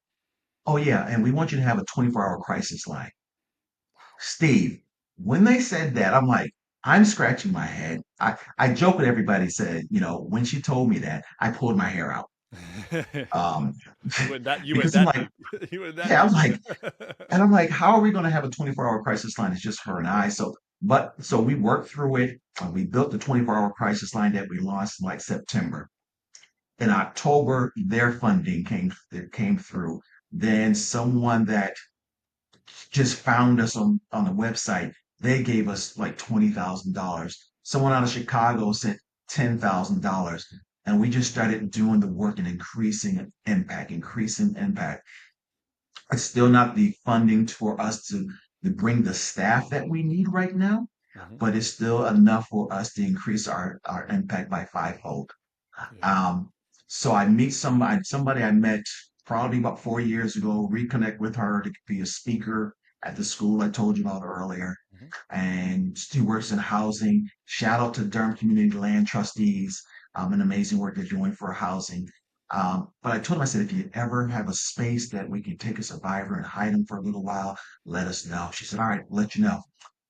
Oh, yeah. And we want you to have a 24-hour crisis line. Steve, when they said that, I'm like, I'm scratching my head. I joke with everybody, said, when she told me that, I pulled my hair out. Um, You went that. You went because I'm that like, deep. You went that yeah, I'm deep. like, and I'm like, how are we going to have a 24-hour crisis line? It's just her and I. So we worked through it. We built the 24-hour crisis line that we launched in like September. In October, their funding came through. Then someone that just found us on the website, they gave us like $20,000. Someone out of Chicago sent $10,000. And we just started doing the work and increasing impact. It's still not the funding for us to bring the staff that we need right now, Mhm. but it's still enough for us to increase our impact by fivefold. Yeah. Um, so I meet somebody I met probably about 4 years ago, reconnect with her to be a speaker at the school I told you about earlier. Mhm. And she works in housing. Shout out to Durham Community Land Trustees, an amazing work they're doing for housing. But I told him, I said, if you ever have a space that we can take a survivor and hide them for a little while, let us know. She said, all right, we'll let you know.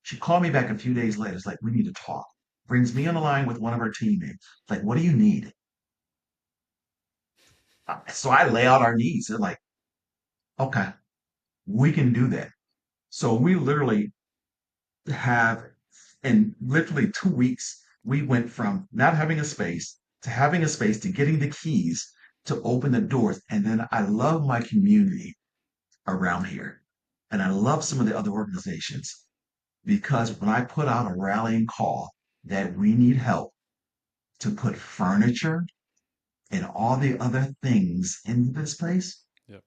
She called me back a few days later. It's like, we need to talk. Brings me on the line with one of her teammates. It's like, what do you need? So I lay out our needs. They're like, okay, we can do that. So we literally have, in literally 2 weeks, we went from not having a space to having a space to getting the keys to open the doors. And then I love my community around here. And I love some of the other organizations because when I put out a rallying call that we need help to put furniture and all the other things in this place, Yep.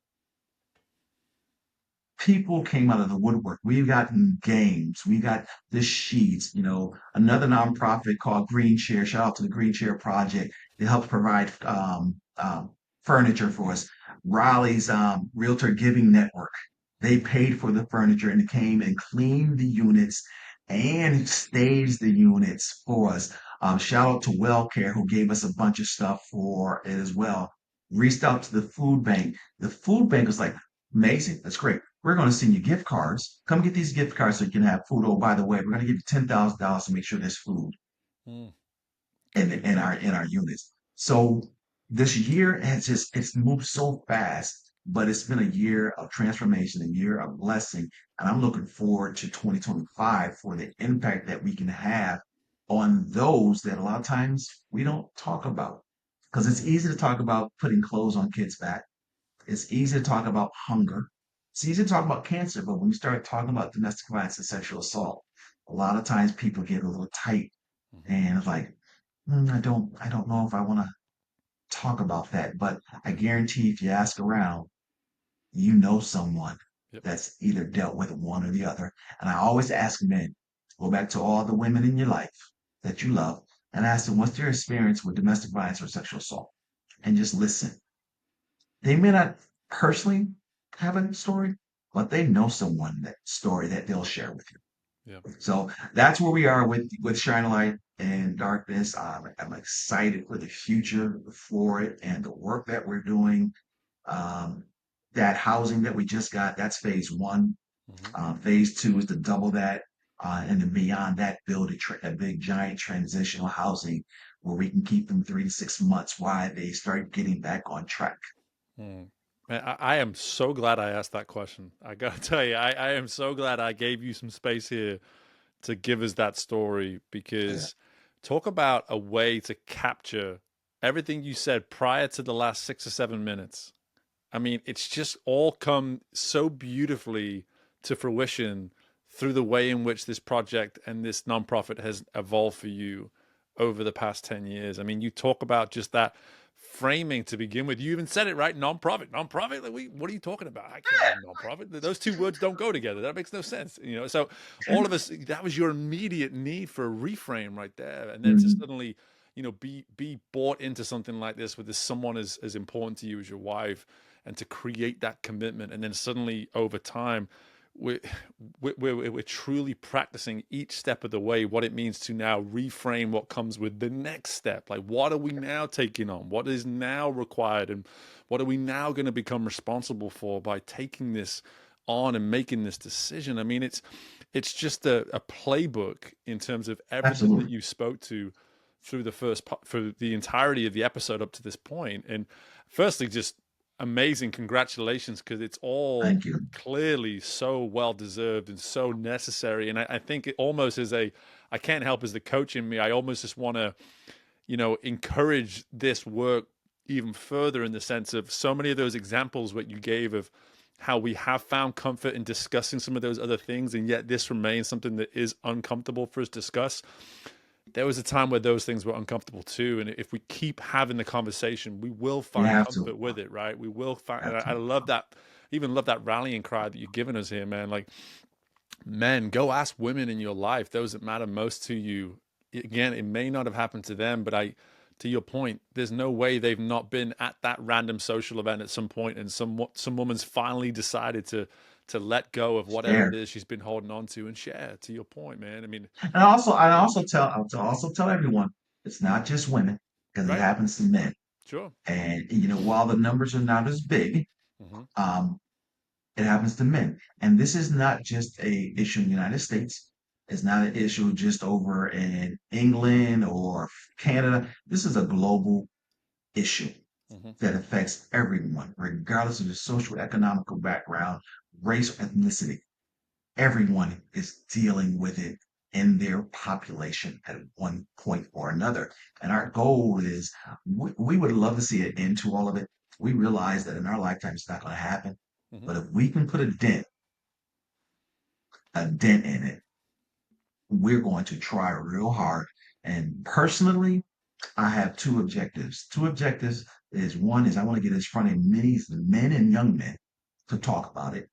people came out of the woodwork. We've gotten games, we got the sheets, another nonprofit called Green Chair. Shout out to the Green Chair Project. They help provide furniture for us. Raleigh's Realtor Giving Network. They paid for the furniture and came and cleaned the units and staged the units for us. Shout out to WellCare who gave us a bunch of stuff for it as well. Reached out to the food bank. The food bank was like, amazing. That's great. We're going to send you gift cards. Come get these gift cards so you can have food. Oh, by the way, we're going to give you $10,000 to make sure there's food Mm. in our units. So this year it's moved so fast, but it's been a year of transformation, a year of blessing, and I'm looking forward to 2025 for the impact that we can have on those that a lot of times we don't talk about. Because it's Mm. easy to talk about putting clothes on kids' back. It's easy to talk about hunger. It's easy to talk about cancer, but when you start talking about domestic violence and sexual assault, a lot of times people get a little tight Mhm. and it's like, I don't know if I want to talk about that. But I Yep. guarantee if you ask around, you know someone Yep. that's either dealt with one or the other. And I always ask men, go back to all the women in your life that you love and ask them what's their experience with domestic violence or sexual assault, and just listen. They may not personally have a story, but they know someone that story that they'll share with you. Yep. So that's where we are with Shine a Light in Darkness. I'm excited for the future for it and the work that we're doing. Um, that housing that we just got, that's phase one. Mhm. Phase two is to double that, and then beyond that, build a big giant transitional housing where we can keep them 3 to 6 months while they start getting back on track. Mm. Man, I am so glad I asked that question. I gotta tell you, I am so glad I gave you some space here to give us that story Yeah, because talk about a way to capture everything you said prior to the last 6 or 7 minutes. I mean, it's just all come so beautifully to fruition through the way in which this project and this nonprofit has evolved for you over the past 10 years. I mean, you talk about just that framing to begin with. You even said it, right? Nonprofit. Nonprofit? Like, what are you talking about? I can't do nonprofit. Those two words don't go together. That makes no sense. So all of us, that was your immediate need for a reframe right there. And then to Mhm. suddenly, be bought into something like this with this someone as important to you as your wife and to create that commitment. And then suddenly over time, we're, we're truly practicing each step of the way what it means to now reframe what comes with the next step. Like, what are we now taking on? What is now required? And what are we now going to become responsible for by taking this on and making this decision? I mean, it's just a playbook in terms of everything that Absolutely. you spoke to through for the entirety of the episode up to this point. And firstly, just amazing congratulations because it's all Thank you. clearly so well deserved and so necessary. And I think it almost is I can't help as the coach in me. I almost just want to, encourage this work even further in the sense of so many of those examples what you gave of how we have found comfort in discussing some of those other things, and yet this remains something that is uncomfortable for us to discuss. There was a time where those things were uncomfortable too, and if we keep having the conversation, we will You find have to. comfort with it, right? We will find. And Have I to. love that. Even love that rallying cry that you've given us here, man. Like, men, go ask women in your life, those that matter most to you. Again, it may not have happened to them, but to your point, there's no way they've not been at that random social event at some point, and some woman's finally decided to let go of whatever it Share. is she's been holding on to and share. To your point, man. I mean, I also tell everyone, it's not just women, because it right? happens to men. Sure. And while the numbers are not as big, Hmm. um, it happens to men. And this is not just a issue in the United States. It's not an issue just over in England or Canada. This is a global issue Hmm. that affects everyone, regardless of their social, economical background, race, or ethnicity. Everyone is dealing with it in their population at one point or another. And our goal is we would love to see an end to all of it. We realize that in our lifetime it's not going to happen. Hmm. But if we can put a dent in it, we're going to try real hard. And personally, I have two objectives. Two objectives is one is I want to get in front of many men and young men to talk about it.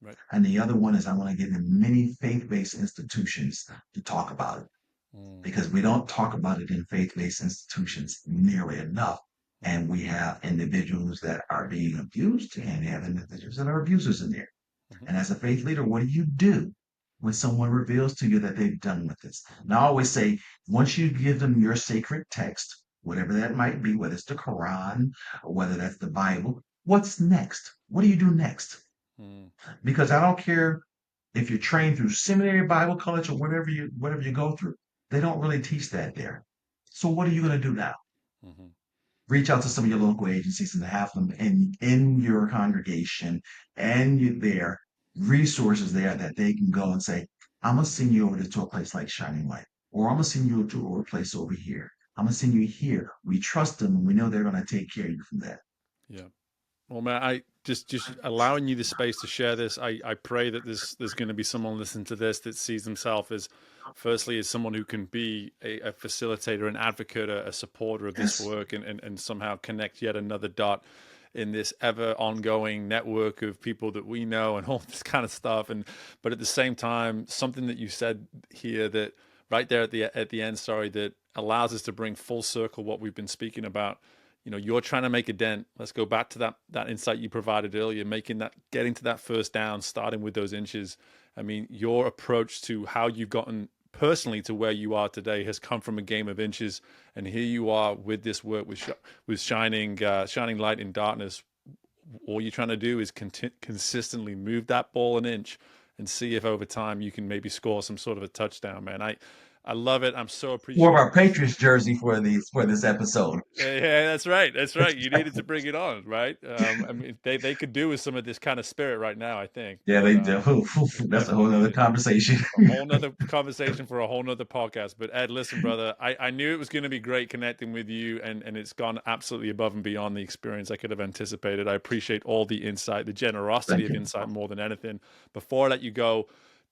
Right. And the other one is I want to get in many faith-based institutions to talk about it Mm, because we don't talk about it in faith-based institutions nearly enough. mm, And we have individuals that are being abused and we have individuals that are abusers in there. mhm, And as a faith leader, what do you do when someone reveals to you that they've done with this? And I always say, once you give them your sacred text, whatever that might be, whether it's the Quran or whether that's the Bible, what's next? What do you do next? mm, Because I don't care if you're trained through seminary, Bible college, or whatever you go through. They don't really teach that there. So what are you going to do now? mhm. Reach out to some of your local agencies and have them in your congregation and there resources there that they can go and say, I'm gonna send you over to a place like Shining Light, or I'm gonna send you to a place over here. I'm gonna send you here. We trust them and we know they're gonna take care of you from that. Yeah. Well, man, I just allowing you the space to share this. I pray that there's going to be someone listening to this that sees themselves as, firstly, as someone who can be a facilitator, an advocate, a supporter of this Yes. work, and somehow connect yet another dot in this ever ongoing network of people that we know and all this kind of stuff. And but at the same time, something that you said here that right there at the end, sorry, that allows us to bring full circle what we've been speaking about. You're trying to make a dent. Let's go back to that insight you provided earlier, getting to that first down, starting with those inches. I mean, your approach to how you've gotten personally to where you are today has come from a game of inches, and here you are with this work with shining light in darkness. All you're trying to do is consistently move that ball an inch and see if over time you can maybe score some sort of a touchdown, man. I love it. I'm so Wore appreciative. our Patriots jersey for this episode. Yeah, that's right. That's right. You needed to bring it on, right? I mean, they could do with some of this kind of spirit right now, I think. Yeah, But they do. That's a whole nother definitely conversation. a whole nother conversation for a whole nother podcast. But Ed, listen, brother, I knew it was going to be great connecting with you, and it's gone absolutely above and beyond the experience I could have anticipated. I appreciate all the insight, the generosity Thank of you. insight more than anything. Before I let you go,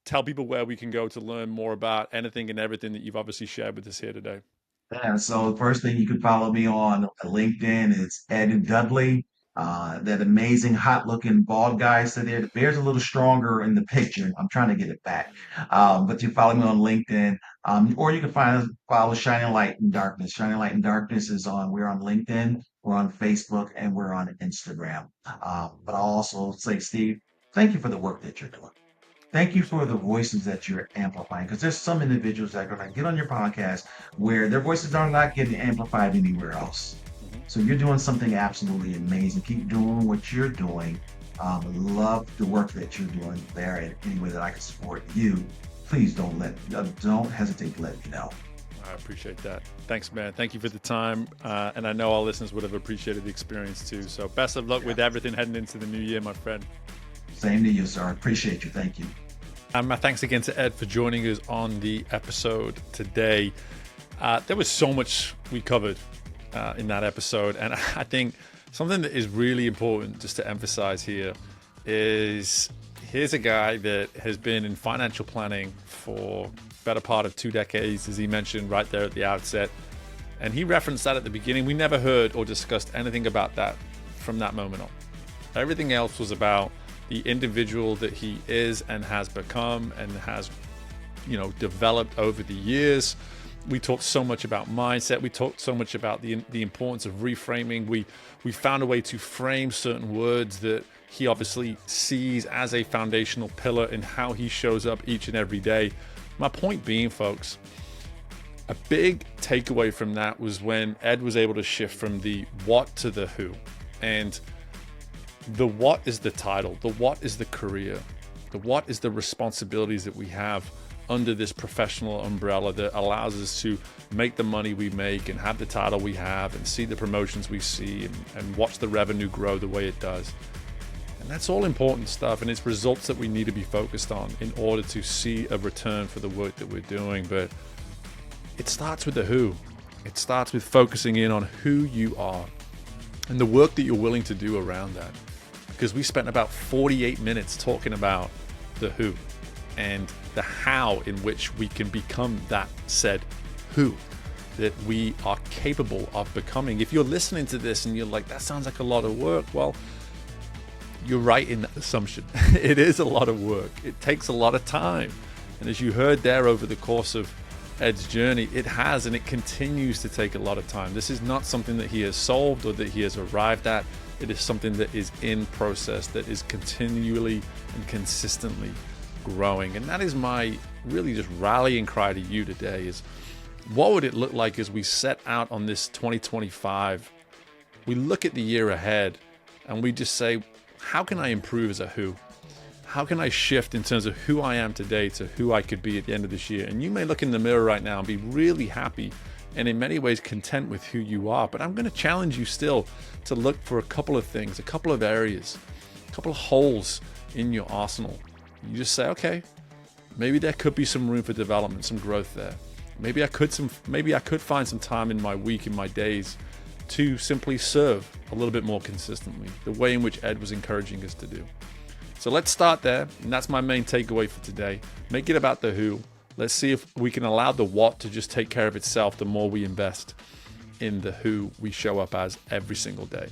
tell people where we can go to learn more about anything and everything that you've obviously shared with us here today. Yeah, so the first thing you can follow me on LinkedIn is Ed and Dudley. That amazing, hot-looking bald guy sitting there. The beard's a little stronger in the picture. I'm trying to get it back. But you follow me on LinkedIn, or you can follow Shining Light in Darkness. Shining Light in Darkness is on. We're on LinkedIn, we're on Facebook, and we're on Instagram. But I'll also say, Steve, thank you for the work that you're doing. I Thank you appreciate for the that. voices that you're amplifying because there's some individuals that are going to get on your podcast where their voices are not getting amplified anywhere else. Mhm. So you're doing something absolutely amazing. Keep doing what you're doing. Love the work that you're doing there, and any way that I can support you, please don't hesitate to let me know. I appreciate that. Thanks, man. Thank you for the time. And I know our listeners would have appreciated the experience too. So best of luck Yeah. with everything heading into the new year, my friend. Same to you, sir. Appreciate you. Thank you. And my thanks again to Ed for joining us on the episode today. There was so much we covered in that episode. And I think something that is really important just to emphasize here is here's a guy that has been in financial planning for better part of 2 decades, as he mentioned right there at the outset. And he referenced that at the beginning. We never heard or discussed anything about that from that moment on. Everything else was about the individual that he is and has become and has, developed over the years. We talked so much about mindset. We talked so much about the importance of reframing. We found a way to frame certain words that he obviously sees as a foundational pillar in how he shows up each and every day. My point being, folks, a big takeaway from that was when Ed was able to shift from the what to the who. And the what is the title, the what is the career, the what is the responsibilities that we have under this professional umbrella that allows us to make the money we make and have the title we have and see the promotions we see and watch the revenue grow the way it does. And that's all important stuff, and it's results that we need to be focused on in order to see a return for the work that we're doing. But it starts with the who. It starts with focusing in on who you are and the work that you're willing to do around that. Because we spent about 48 minutes talking about the who and the how in which we can become that said who that we are capable of becoming. If you're listening to this and you're like, that sounds like a lot of work, well, You're right in that assumption. It is a lot of work. It takes a lot of time. And as you heard there over the course of Ed's journey, it has and it continues to take a lot of time. This is not something that he has solved or that he has arrived at. It is something that is in process, that is continually and consistently growing. And that is my really just rallying cry to you today is, what would it look like as we set out on this 2025? We look at the year ahead and we just say, how can I improve as a who? How can I shift in terms of who I am today to who I could be at the end of this year? And you may look in the mirror right now and be really happy and in many ways content with who you are. But I'm going to challenge you still to look for a couple of things, a couple of areas, a couple of holes in your arsenal. You just say, okay, maybe there could be some room for development, some growth there. Maybe I could find some time in my week, in my days, to simply serve a little bit more consistently, the way in which Ed was encouraging us to do. So let's start there, and that's my main takeaway for today. Make it about the who. Let's see if we can allow the what to just take care of itself the more we invest in the who we show up as every single day.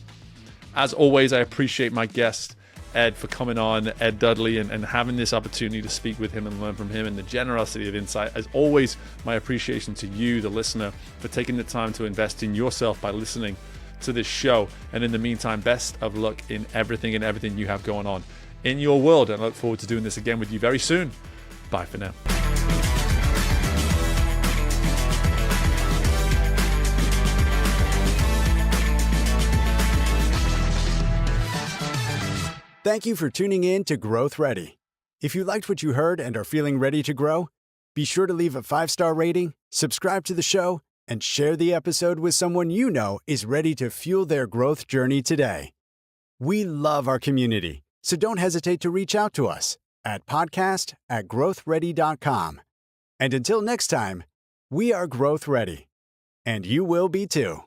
As always, I appreciate my guest, Ed, for coming on, Ed Dudley, and having this opportunity to speak with him and learn from him and the generosity of insight. As always, my appreciation to you, the listener, for taking the time to invest in yourself by listening to this show. And in the meantime, best of luck in everything you have going on in your world. And I look forward to doing this again with you very soon. Bye for now. Thank you for tuning in to Growth Ready. If you liked what you heard and are feeling ready to grow, be sure to leave a 5-star rating, subscribe to the show, and share the episode with someone you know is ready to fuel their growth journey today. We love our community, so don't hesitate to reach out to us at podcast@growthready.com. And until next time, we are Growth Ready, and you will be too.